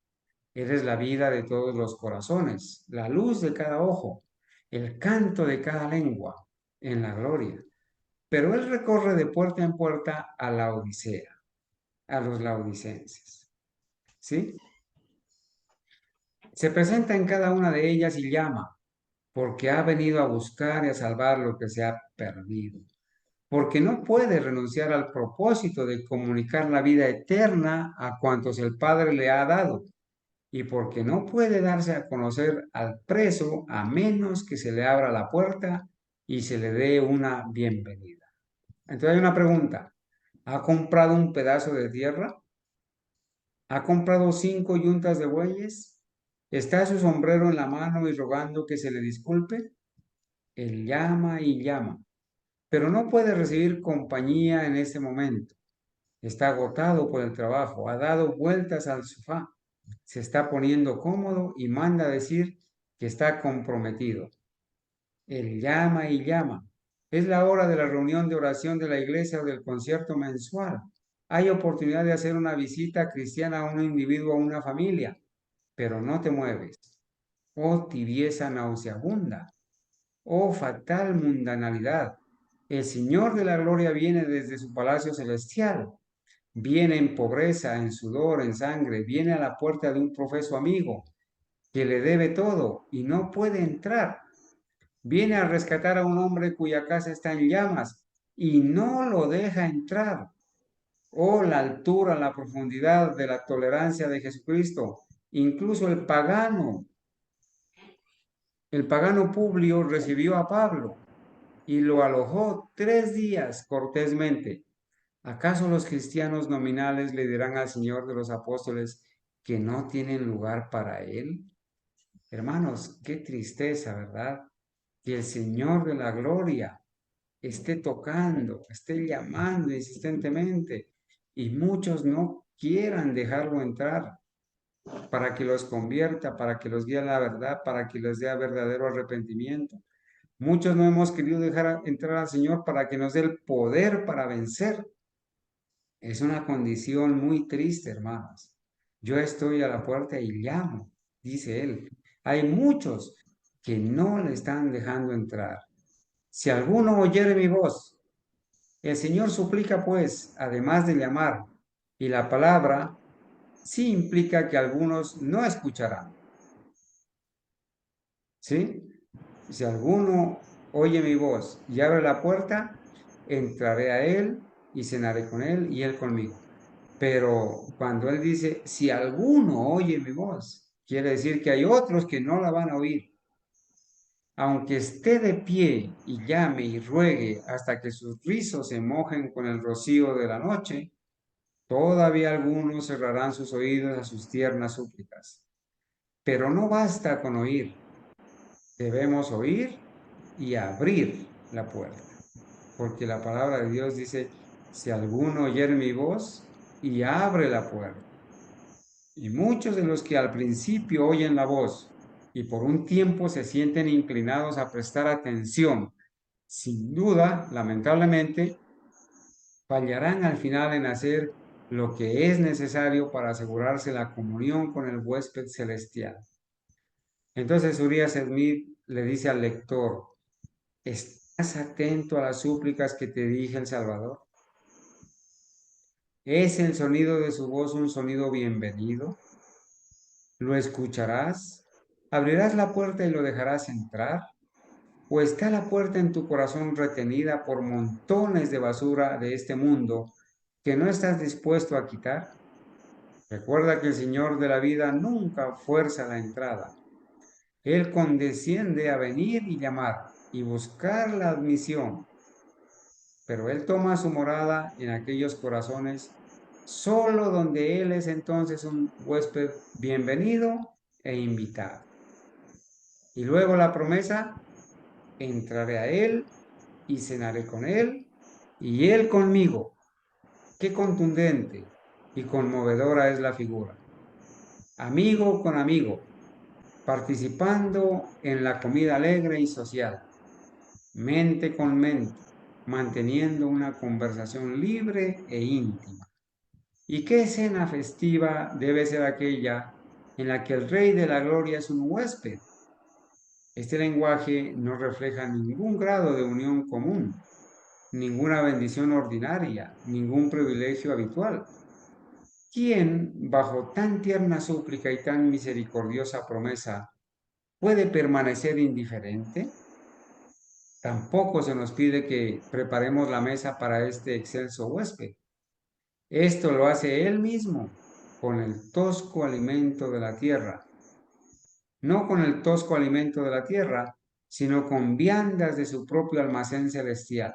Eres la vida de todos los corazones, la luz de cada ojo, el canto de cada lengua en la gloria. Pero él recorre de puerta en puerta a la Odisea, a los laodicenses. ¿Sí? Se presenta en cada una de ellas y llama, porque ha venido a buscar y a salvar lo que se ha perdido. Porque no puede renunciar al propósito de comunicar la vida eterna a cuantos el Padre le ha dado y porque no puede darse a conocer al preso a menos que se le abra la puerta y se le dé una bienvenida. Entonces hay una pregunta. ¿Ha comprado un pedazo de tierra? ¿Ha comprado 5 yuntas de bueyes? ¿Está su sombrero en la mano y rogando que se le disculpe? Él llama y llama, pero no puede recibir compañía en este momento. Está agotado por el trabajo, ha dado vueltas al sofá, se está poniendo cómodo y manda decir que está comprometido. Él llama y llama. Es la hora de la reunión de oración de la iglesia o del concierto mensual. Hay oportunidad de hacer una visita cristiana a un individuo o a una familia, pero no te mueves. Oh tibieza nauseabunda, oh fatal mundanalidad. El Señor de la gloria viene desde su palacio celestial. Viene en pobreza, en sudor, en sangre, viene a la puerta de un profeso amigo que le debe todo y no puede entrar. Viene a rescatar a un hombre cuya casa está en llamas y no lo deja entrar. Oh, la altura, la profundidad de la tolerancia de Jesucristo. Incluso el pagano Publio recibió a Pablo y lo alojó 3 días cortésmente. ¿Acaso los cristianos nominales le dirán al Señor de los apóstoles que no tienen lugar para él? Hermanos, qué tristeza, ¿verdad? Que el Señor de la gloria esté tocando, esté llamando insistentemente y muchos no quieran dejarlo entrar, para que los convierta, para que los guíe a la verdad, para que les dé verdadero arrepentimiento. Muchos no hemos querido dejar entrar al Señor para que nos dé el poder para vencer. Es una condición muy triste, hermanos. Yo estoy a la puerta y llamo, dice él. Hay muchos que no le están dejando entrar. Si alguno oyere mi voz, el Señor suplica pues, además de llamar, y la palabra sí implica que algunos no escucharán. ¿Sí? Si alguno oye mi voz y abre la puerta, entraré a él y cenaré con él y él conmigo. Pero cuando él dice, si alguno oye mi voz, quiere decir que hay otros que no la van a oír. Aunque esté de pie y llame y ruegue hasta que sus rizos se mojen con el rocío de la noche, todavía algunos cerrarán sus oídos a sus tiernas súplicas. Pero no basta con oír, debemos oír y abrir la puerta. Porque la palabra de Dios dice, si alguno oyere mi voz y abre la puerta. Y muchos de los que al principio oyen la voz y por un tiempo se sienten inclinados a prestar atención, sin duda, lamentablemente, fallarán al final en hacer lo que es necesario para asegurarse la comunión con el huésped celestial. Entonces Urias Smith le dice al lector, ¿estás atento a las súplicas que te dije el Salvador? ¿Es el sonido de su voz un sonido bienvenido? ¿Lo escucharás? ¿Abrirás la puerta y lo dejarás entrar? ¿O está la puerta en tu corazón retenida por montones de basura de este mundo que no estás dispuesto a quitar? Recuerda que el Señor de la vida nunca fuerza la entrada. Él condesciende a venir y llamar y buscar la admisión, pero Él toma su morada en aquellos corazones solo donde Él es entonces un huésped bienvenido e invitado. Y luego la promesa, entraré a Él y cenaré con Él y Él conmigo. Qué contundente y conmovedora es la figura. Amigo con amigo, participando en la comida alegre y social, mente con mente, manteniendo una conversación libre e íntima. ¿Y qué escena festiva debe ser aquella en la que el Rey de la Gloria es un huésped? Este lenguaje no refleja ningún grado de unión común, ninguna bendición ordinaria, ningún privilegio habitual. ¿Quién, bajo tan tierna súplica y tan misericordiosa promesa, puede permanecer indiferente? Tampoco se nos pide que preparemos la mesa para este excelso huésped. Esto lo hace él mismo con el tosco alimento de la tierra. No con el tosco alimento de la tierra, sino con viandas de su propio almacén celestial.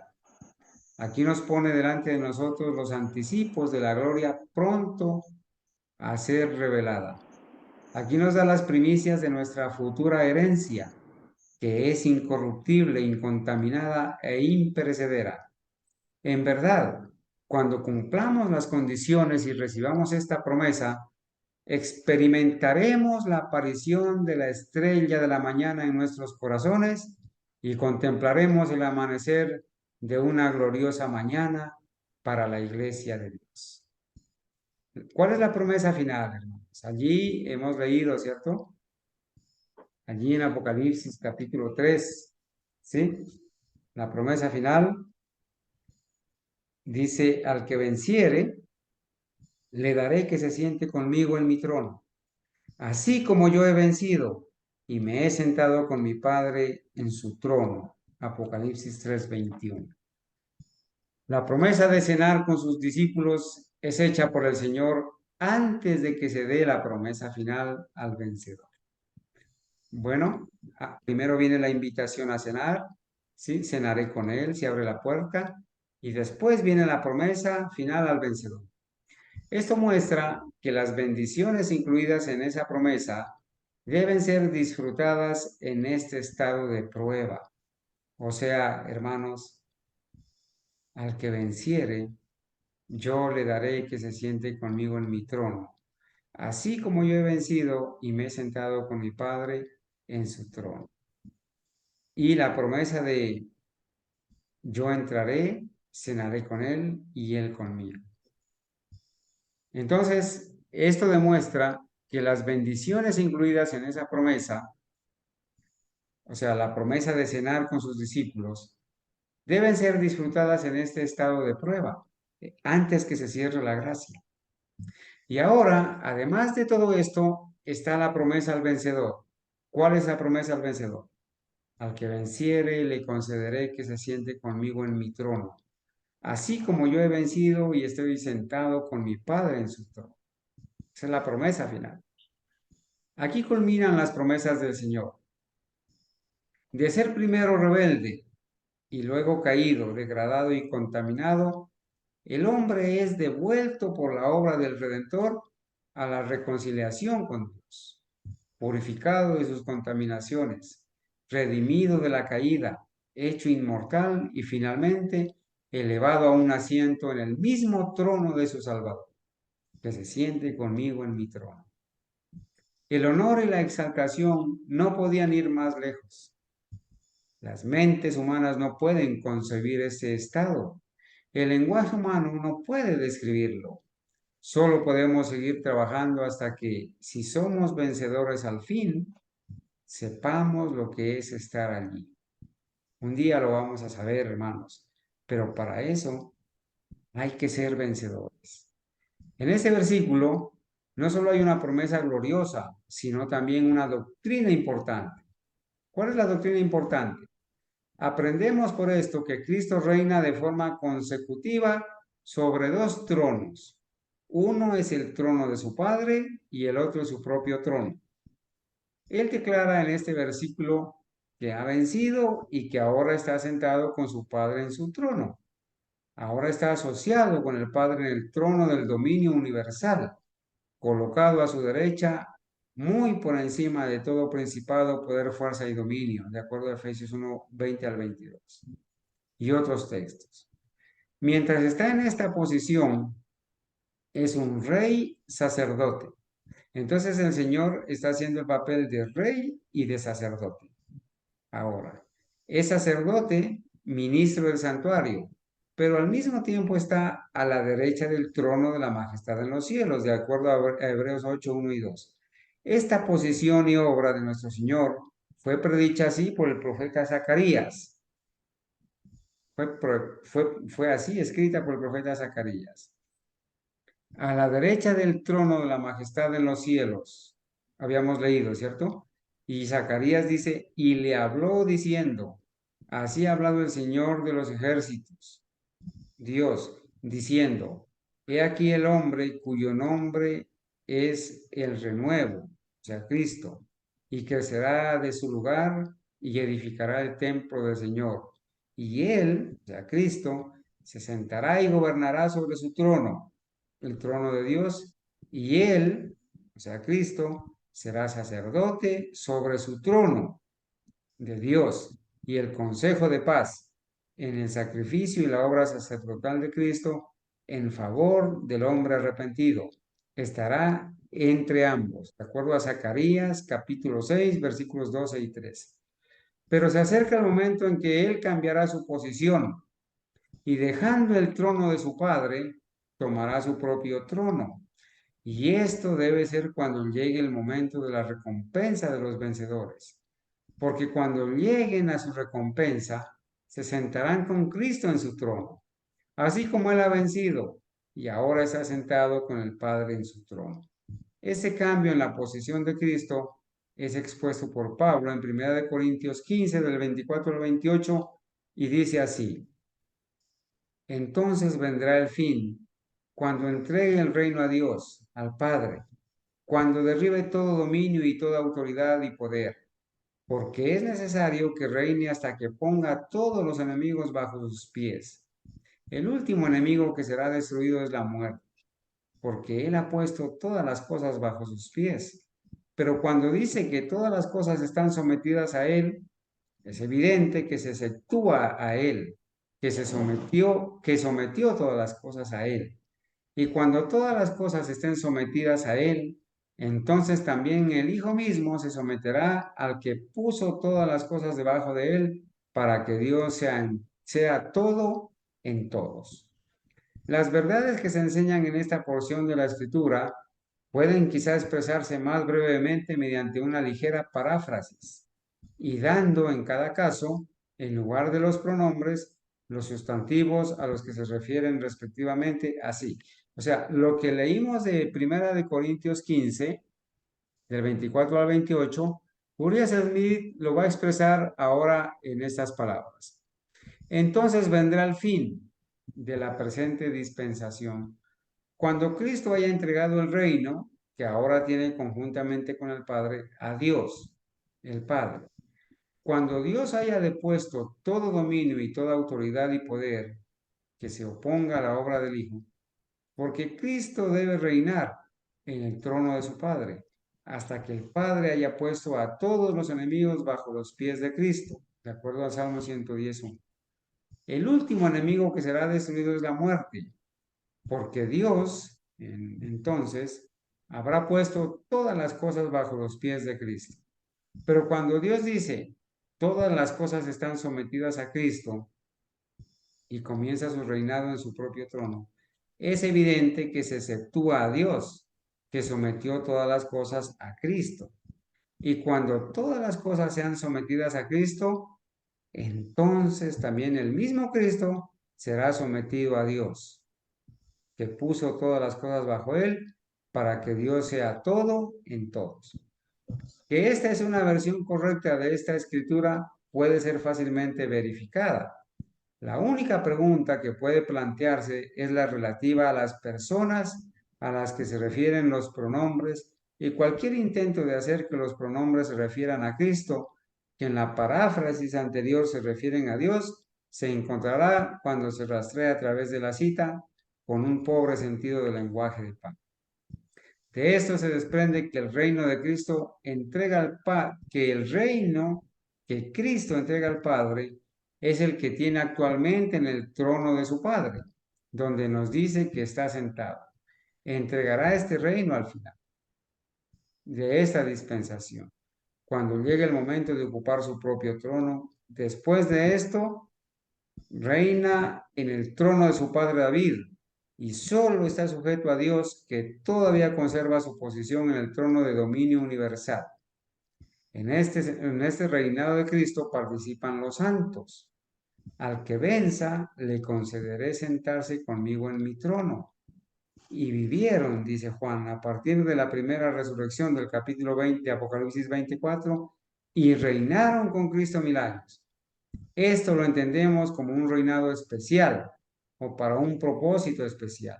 Aquí nos pone delante de nosotros los anticipos de la gloria pronto a ser revelada. Aquí nos da las primicias de nuestra futura herencia, que es incorruptible, incontaminada e imperecedera. En verdad, cuando cumplamos las condiciones y recibamos esta promesa, experimentaremos la aparición de la estrella de la mañana en nuestros corazones y contemplaremos el amanecer de una gloriosa mañana para la iglesia de Dios. ¿Cuál es la promesa final, hermanos? Allí hemos leído, ¿cierto? Allí en Apocalipsis capítulo 3, ¿sí? La promesa final dice, al que venciere, le daré que se siente conmigo en mi trono, así como yo he vencido y me he sentado con mi Padre en su trono. Apocalipsis 3:21. La promesa de cenar con sus discípulos es hecha por el Señor antes de que se dé la promesa final al vencedor. Bueno, primero viene la invitación a cenar, ¿sí? Cenaré con él, se abre la puerta, y después viene la promesa final al vencedor. Esto muestra que las bendiciones incluidas en esa promesa deben ser disfrutadas en este estado de prueba. O sea, hermanos, al que venciere, yo le daré que se siente conmigo en mi trono, así como yo he vencido y me he sentado con mi Padre en su trono. Y la promesa de yo entraré, cenaré con él y él conmigo. Entonces, esto demuestra que las bendiciones incluidas en esa promesa, o sea, la promesa de cenar con sus discípulos, deben ser disfrutadas en este estado de prueba, antes que se cierre la gracia. Y ahora, además de todo esto, está la promesa al vencedor. ¿Cuál es la promesa al vencedor? Al que venciere le concederé que se siente conmigo en mi trono, así como yo he vencido y estoy sentado con mi Padre en su trono. Esa es la promesa final. Aquí culminan las promesas del Señor. De ser primero rebelde y luego caído, degradado y contaminado, el hombre es devuelto por la obra del Redentor a la reconciliación con Dios, purificado de sus contaminaciones, redimido de la caída, hecho inmortal y finalmente elevado a un asiento en el mismo trono de su Salvador, que se siente conmigo en mi trono. El honor y la exaltación no podían ir más lejos. Las mentes humanas no pueden concebir ese estado. El lenguaje humano no puede describirlo. Solo podemos seguir trabajando hasta que, si somos vencedores al fin, sepamos lo que es estar allí. Un día lo vamos a saber, hermanos, pero para eso hay que ser vencedores. En este versículo no solo hay una promesa gloriosa, sino también una doctrina importante. ¿Cuál es la doctrina importante? Aprendemos por esto que Cristo reina de forma consecutiva sobre dos tronos. Uno es el trono de su Padre y el otro es su propio trono. Él declara en este versículo que ha vencido y que ahora está sentado con su Padre en su trono. Ahora está asociado con el Padre en el trono del dominio universal, colocado a su derecha, muy por encima de todo principado, poder, fuerza y dominio, de acuerdo a Efesios 1, 20 al 22 y otros textos. Mientras está en esta posición, es un rey sacerdote. Entonces el Señor está haciendo el papel de rey y de sacerdote. Ahora, es sacerdote, ministro del santuario, pero al mismo tiempo está a la derecha del trono de la majestad en los cielos, de acuerdo a Hebreos 8, 1 y 2. Esta posición y obra de nuestro Señor fue predicha así por el profeta Zacarías. Fue así escrita por el profeta Zacarías. A la derecha del trono de la majestad en los cielos, habíamos leído, ¿cierto? Y Zacarías dice, y le habló diciendo, así ha hablado el Señor de los ejércitos, Dios, diciendo, he aquí el hombre cuyo nombre es el renuevo, o sea, Cristo, y crecerá de su lugar y edificará el templo del Señor. Y él, o sea, Cristo, se sentará y gobernará sobre su trono, el trono de Dios, y él, o sea, Cristo, será sacerdote sobre su trono de Dios y el consejo de paz en el sacrificio y la obra sacerdotal de Cristo en favor del hombre arrepentido. Estará entre ambos, de acuerdo a Zacarías capítulo 6, versículos 12 y 13. Pero se acerca el momento en que él cambiará su posición y dejando el trono de su padre, tomará su propio trono. Y esto debe ser cuando llegue el momento de la recompensa de los vencedores, porque cuando lleguen a su recompensa, se sentarán con Cristo en su trono, así como Él ha vencido y ahora está sentado con el Padre en su trono. Ese cambio en la posición de Cristo es expuesto por Pablo en 1 Corintios 15, del 24 al 28, y dice así, entonces vendrá el fin, cuando entregue el reino a Dios, al Padre, cuando derribe todo dominio y toda autoridad y poder, porque es necesario que reine hasta que ponga a todos los enemigos bajo sus pies. El último enemigo que será destruido es la muerte, porque Él ha puesto todas las cosas bajo sus pies. Pero cuando dice que todas las cosas están sometidas a Él, es evidente que se exceptúa a Él, que sometió todas las cosas a Él. Y cuando todas las cosas estén sometidas a Él, entonces también el Hijo mismo se someterá al que puso todas las cosas debajo de Él, para que Dios sea todo en todos. Las verdades que se enseñan en esta porción de la Escritura pueden quizá expresarse más brevemente mediante una ligera paráfrasis y dando en cada caso, en lugar de los pronombres, los sustantivos a los que se refieren respectivamente así. O sea, lo que leímos de Primera de Corintios 15, del 24 al 28, Uriah Smith lo va a expresar ahora en estas palabras. Entonces vendrá el fin de la presente dispensación, cuando Cristo haya entregado el reino, que ahora tiene conjuntamente con el Padre, a Dios, el Padre. Cuando Dios haya depuesto todo dominio y toda autoridad y poder que se oponga a la obra del Hijo, porque Cristo debe reinar en el trono de su Padre, hasta que el Padre haya puesto a todos los enemigos bajo los pies de Cristo, de acuerdo al Salmo 110. El último enemigo que será destruido es la muerte, porque Dios entonces habrá puesto todas las cosas bajo los pies de Cristo. Pero cuando Dios dice, todas las cosas están sometidas a Cristo y comienza su reinado en su propio trono, es evidente que se exceptúa a Dios, que sometió todas las cosas a Cristo. Y cuando todas las cosas sean sometidas a Cristo, entonces también el mismo Cristo será sometido a Dios, que puso todas las cosas bajo él, para que Dios sea todo en todos. Que esta es una versión correcta de esta escritura puede ser fácilmente verificada. La única pregunta que puede plantearse es la relativa a las personas a las que se refieren los pronombres, y cualquier intento de hacer que los pronombres se refieran a Cristo, que en la paráfrasis anterior se refieren a Dios, se encontrará cuando se rastrea a través de la cita con un pobre sentido del lenguaje de Pablo. De esto se desprende que el reino de Cristo entrega al Padre, que el reino que Cristo entrega al Padre es el que tiene actualmente en el trono de su Padre, donde nos dice que está sentado. Entregará este reino al final de esta dispensación, cuando llegue el momento de ocupar su propio trono. Después de esto, reina en el trono de su padre David, y solo está sujeto a Dios, que todavía conserva su posición en el trono de dominio universal. En este reinado de Cristo participan los santos. Al que venza, le concederé sentarse conmigo en mi trono. Y vivieron, dice Juan, a partir de la primera resurrección del capítulo 20, Apocalipsis 24, y reinaron con Cristo 1000 años. Esto lo entendemos como un reinado especial o para un propósito especial,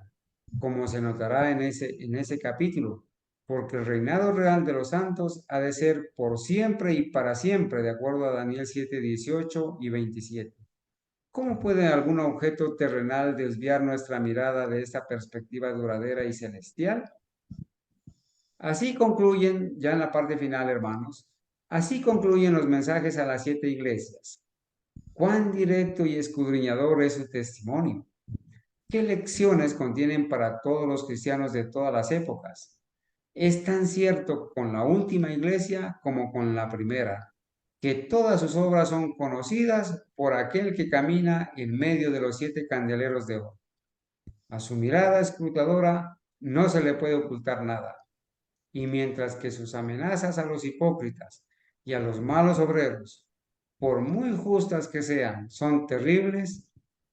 como se notará en ese capítulo, porque el reinado real de los santos ha de ser por siempre y para siempre, de acuerdo a Daniel 7, 18 y 27. ¿Cómo puede algún objeto terrenal desviar nuestra mirada de esta perspectiva duradera y celestial? Así concluyen, ya en la parte final, hermanos, así concluyen los mensajes a las 7 iglesias. Cuán directo y escudriñador es su testimonio. ¿Qué lecciones contienen para todos los cristianos de todas las épocas? Es tan cierto con la última iglesia como con la primera, que todas sus obras son conocidas por aquel que camina en medio de los 7 candeleros de oro. A su mirada escrutadora no se le puede ocultar nada. Y mientras que sus amenazas a los hipócritas y a los malos obreros, por muy justas que sean, son terribles,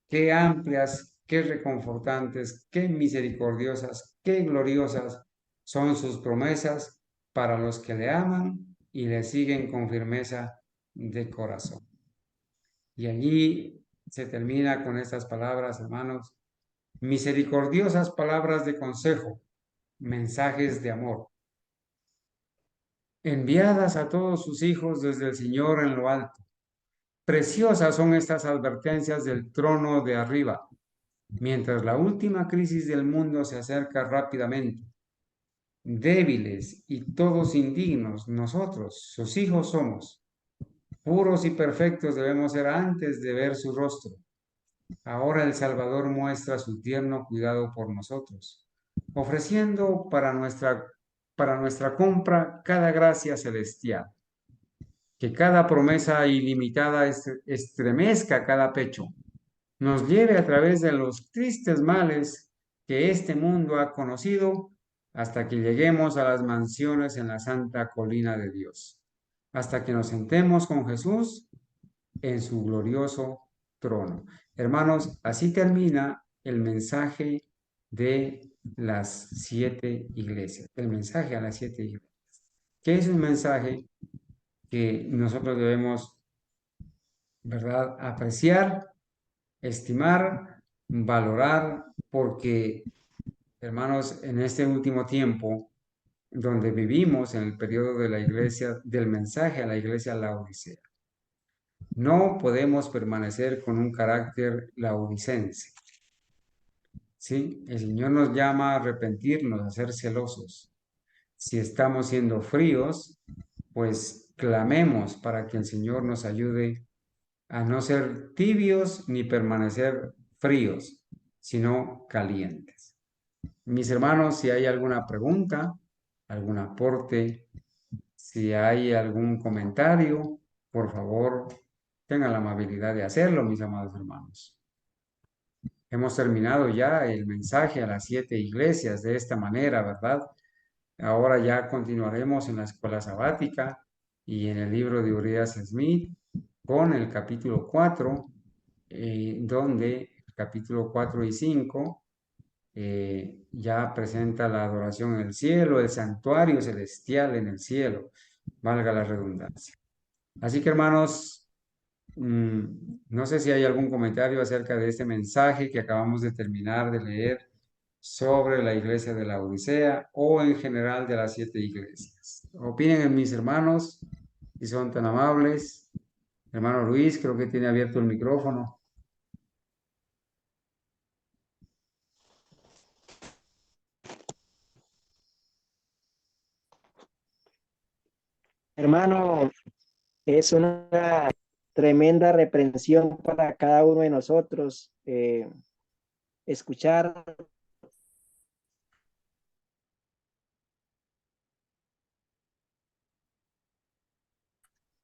qué amplias, qué reconfortantes, qué misericordiosas, qué gloriosas son sus promesas para los que le aman y le siguen con firmeza de corazón. Y allí se termina con estas palabras, hermanos, misericordiosas palabras de consejo, mensajes de amor, enviadas a todos sus hijos desde el Señor en lo alto. Preciosas son estas advertencias del trono de arriba, mientras la última crisis del mundo se acerca rápidamente. Débiles y todos indignos, nosotros, sus hijos somos. Puros y perfectos debemos ser antes de ver su rostro. ahora el Salvador muestra su tierno cuidado por nosotros, ofreciendo para nuestra compra cada gracia celestial, que cada promesa ilimitada estremezca cada pecho, nos lleve a través de los tristes males que este mundo ha conocido hasta que lleguemos a las mansiones en la santa colina de Dios, hasta que nos sentemos con Jesús en su glorioso trono. Hermanos, así termina el mensaje de las 7 iglesias, el mensaje a las 7 iglesias, que es un mensaje que nosotros debemos, ¿verdad?, apreciar, estimar, valorar, porque, hermanos, en este último tiempo, donde vivimos en el periodo de la iglesia, del mensaje a la iglesia laodicea, no podemos permanecer con un carácter laodicense. ¿Sí? El Señor nos llama a arrepentirnos, a ser celosos. Si estamos siendo fríos, pues clamemos para que el Señor nos ayude a no ser tibios ni permanecer fríos, sino calientes. Mis hermanos, si hay alguna pregunta, algún aporte, si hay algún comentario, por favor, tengan la amabilidad de hacerlo, mis amados hermanos. Hemos terminado ya el mensaje a las 7 iglesias de esta manera, ¿verdad? Ahora ya continuaremos en la escuela sabática y en el libro de Urias Smith con el capítulo 4, donde el capítulo 4 y 5 ya presenta la adoración en el cielo, el santuario celestial en el cielo, valga la redundancia. Así que hermanos, no sé si hay algún comentario acerca de este mensaje que acabamos de terminar de leer sobre la iglesia de la Odisea o en general de las 7 iglesias. Opinen en mis hermanos, si son tan amables. Hermano Luis, creo que tiene abierto el micrófono. Hermano, es una tremenda reprensión para cada uno de nosotros escuchar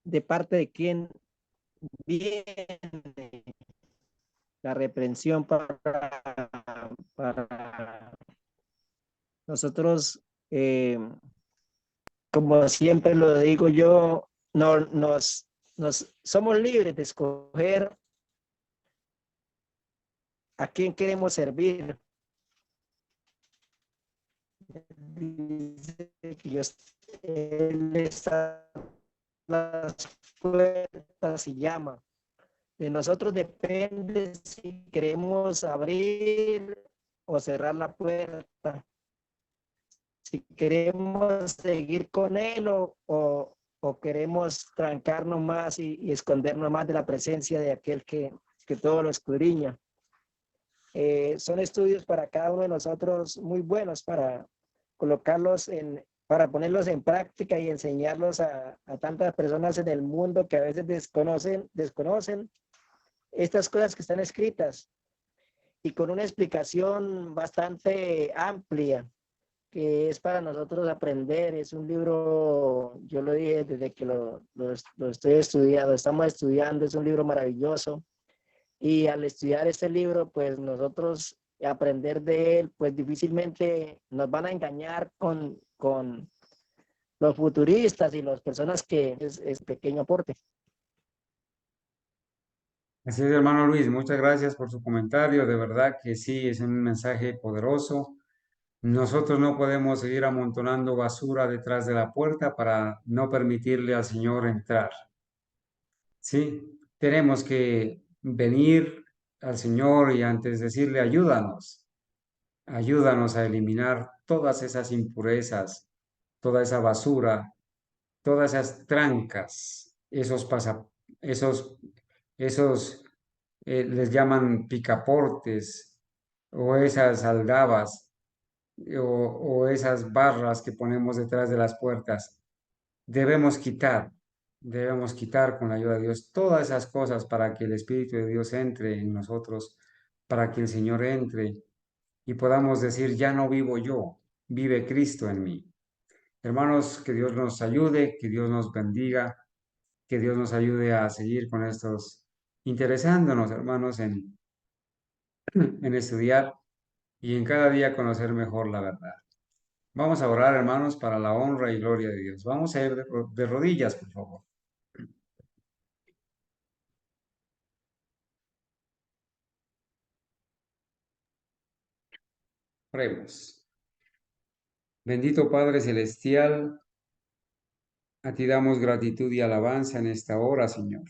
de parte de quién viene la reprensión para nosotros. Como siempre lo digo yo, no, somos libres de escoger a quién queremos servir. Dice que él está las puertas y llama. De nosotros depende si queremos abrir o cerrar la puerta, si queremos seguir con él o queremos trancarnos más y escondernos más de la presencia de aquel que todo lo escudriña. Son estudios para cada uno de nosotros muy buenos para colocarlos para ponerlos en práctica y enseñarlos a tantas personas en el mundo que a veces desconocen estas cosas que están escritas y con una explicación bastante amplia que es para nosotros aprender. Es un libro, yo lo dije desde que lo estoy estudiando, estamos estudiando, es un libro maravilloso. Y al estudiar este libro, pues nosotros aprender de él, pues difícilmente nos van a engañar con los futuristas y las personas que es pequeño aporte. Así es, hermano Luis, muchas gracias por su comentario. De verdad que sí, es un mensaje poderoso. Nosotros no podemos seguir amontonando basura detrás de la puerta para no permitirle al Señor entrar. Sí, tenemos que venir al Señor y antes decirle, ayúdanos a eliminar todas esas impurezas, toda esa basura, todas esas trancas, esos, esos les llaman picaportes o esas aldabas o esas barras que ponemos detrás de las puertas. Debemos quitar, debemos quitar con la ayuda de Dios todas esas cosas para que el Espíritu de Dios entre en nosotros para que el Señor entre y podamos decir, ya no vivo yo, vive Cristo en mí. Hermanos, que Dios nos ayude, que Dios nos bendiga, que Dios nos ayude a seguir con estos, interesándonos, hermanos, en estudiar y en cada día conocer mejor la verdad. Vamos a orar, hermanos, para la honra y gloria de Dios. Vamos a ir de rodillas, por favor. Oremos. Bendito Padre Celestial, a ti damos gratitud y alabanza en esta hora, Señor.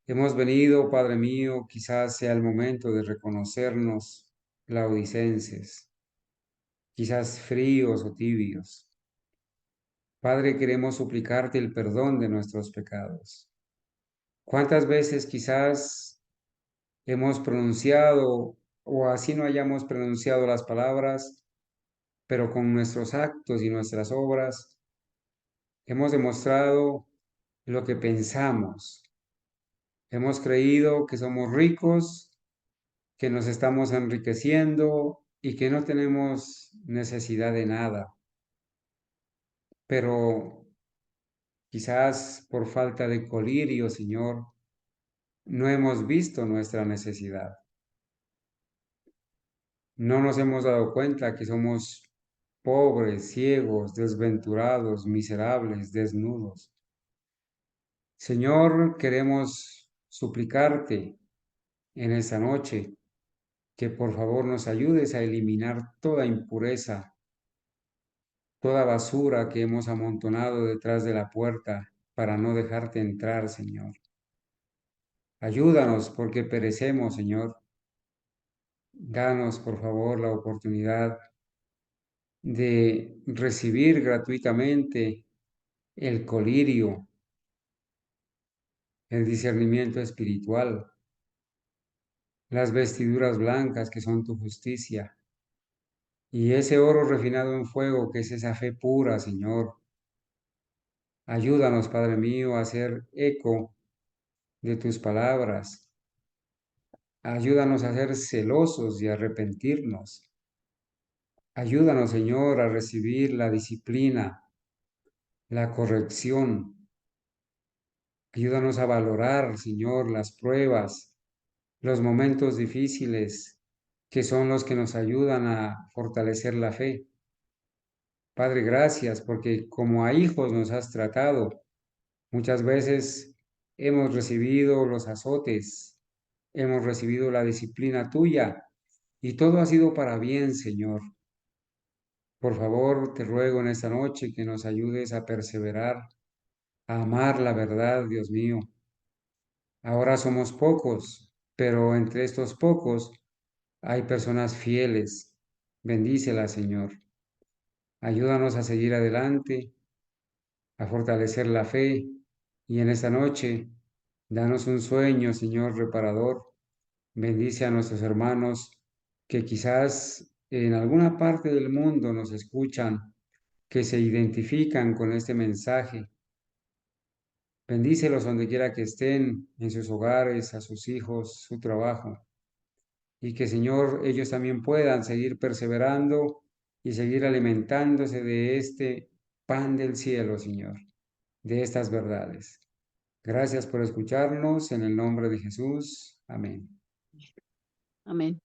Hemos venido, Padre mío, quizás sea el momento de reconocernos laodicenses, quizás fríos o tibios. Padre, queremos suplicarte el perdón de nuestros pecados. ¿Cuántas veces quizás hemos pronunciado o así no hayamos pronunciado las palabras, pero con nuestros actos y nuestras obras hemos demostrado lo que pensamos? Hemos creído que somos ricos, que nos estamos enriqueciendo y que no tenemos necesidad de nada, pero quizás por falta de colirio, Señor, no hemos visto nuestra necesidad. No nos hemos dado cuenta que somos pobres, ciegos, desventurados, miserables, desnudos. Señor, queremos suplicarte en esta noche que por favor nos ayudes a eliminar toda impureza, toda basura que hemos amontonado detrás de la puerta para no dejarte entrar, Señor. Ayúdanos porque perecemos, Señor. Danos, por favor, la oportunidad de recibir gratuitamente el colirio, el discernimiento espiritual, las vestiduras blancas que son tu justicia, y ese oro refinado en fuego que es esa fe pura, Señor. Ayúdanos, Padre mío, a hacer eco de tus palabras. Ayúdanos a ser celosos y arrepentirnos. Ayúdanos, Señor, a recibir la disciplina, la corrección. Ayúdanos a valorar, Señor, las pruebas, los momentos difíciles, que son los que nos ayudan a fortalecer la fe. Padre, gracias porque como a hijos nos has tratado. Muchas veces hemos recibido los azotes, hemos recibido la disciplina tuya y todo ha sido para bien, Señor. Por favor, te ruego en esta noche que nos ayudes a perseverar, a amar la verdad, Dios mío. Ahora somos pocos, pero entre estos pocos hay personas fieles. Bendícelas, Señor. Ayúdanos a seguir adelante, a fortalecer la fe y en esta noche, danos un sueño, Señor reparador. Bendice a nuestros hermanos que quizás en alguna parte del mundo nos escuchan, que se identifican con este mensaje. Bendícelos donde quiera que estén, en sus hogares, a sus hijos, su trabajo. Y que, Señor, ellos también puedan seguir perseverando y seguir alimentándose de este pan del cielo, Señor, de estas verdades. Gracias por escucharnos en el nombre de Jesús. Amén. Amén.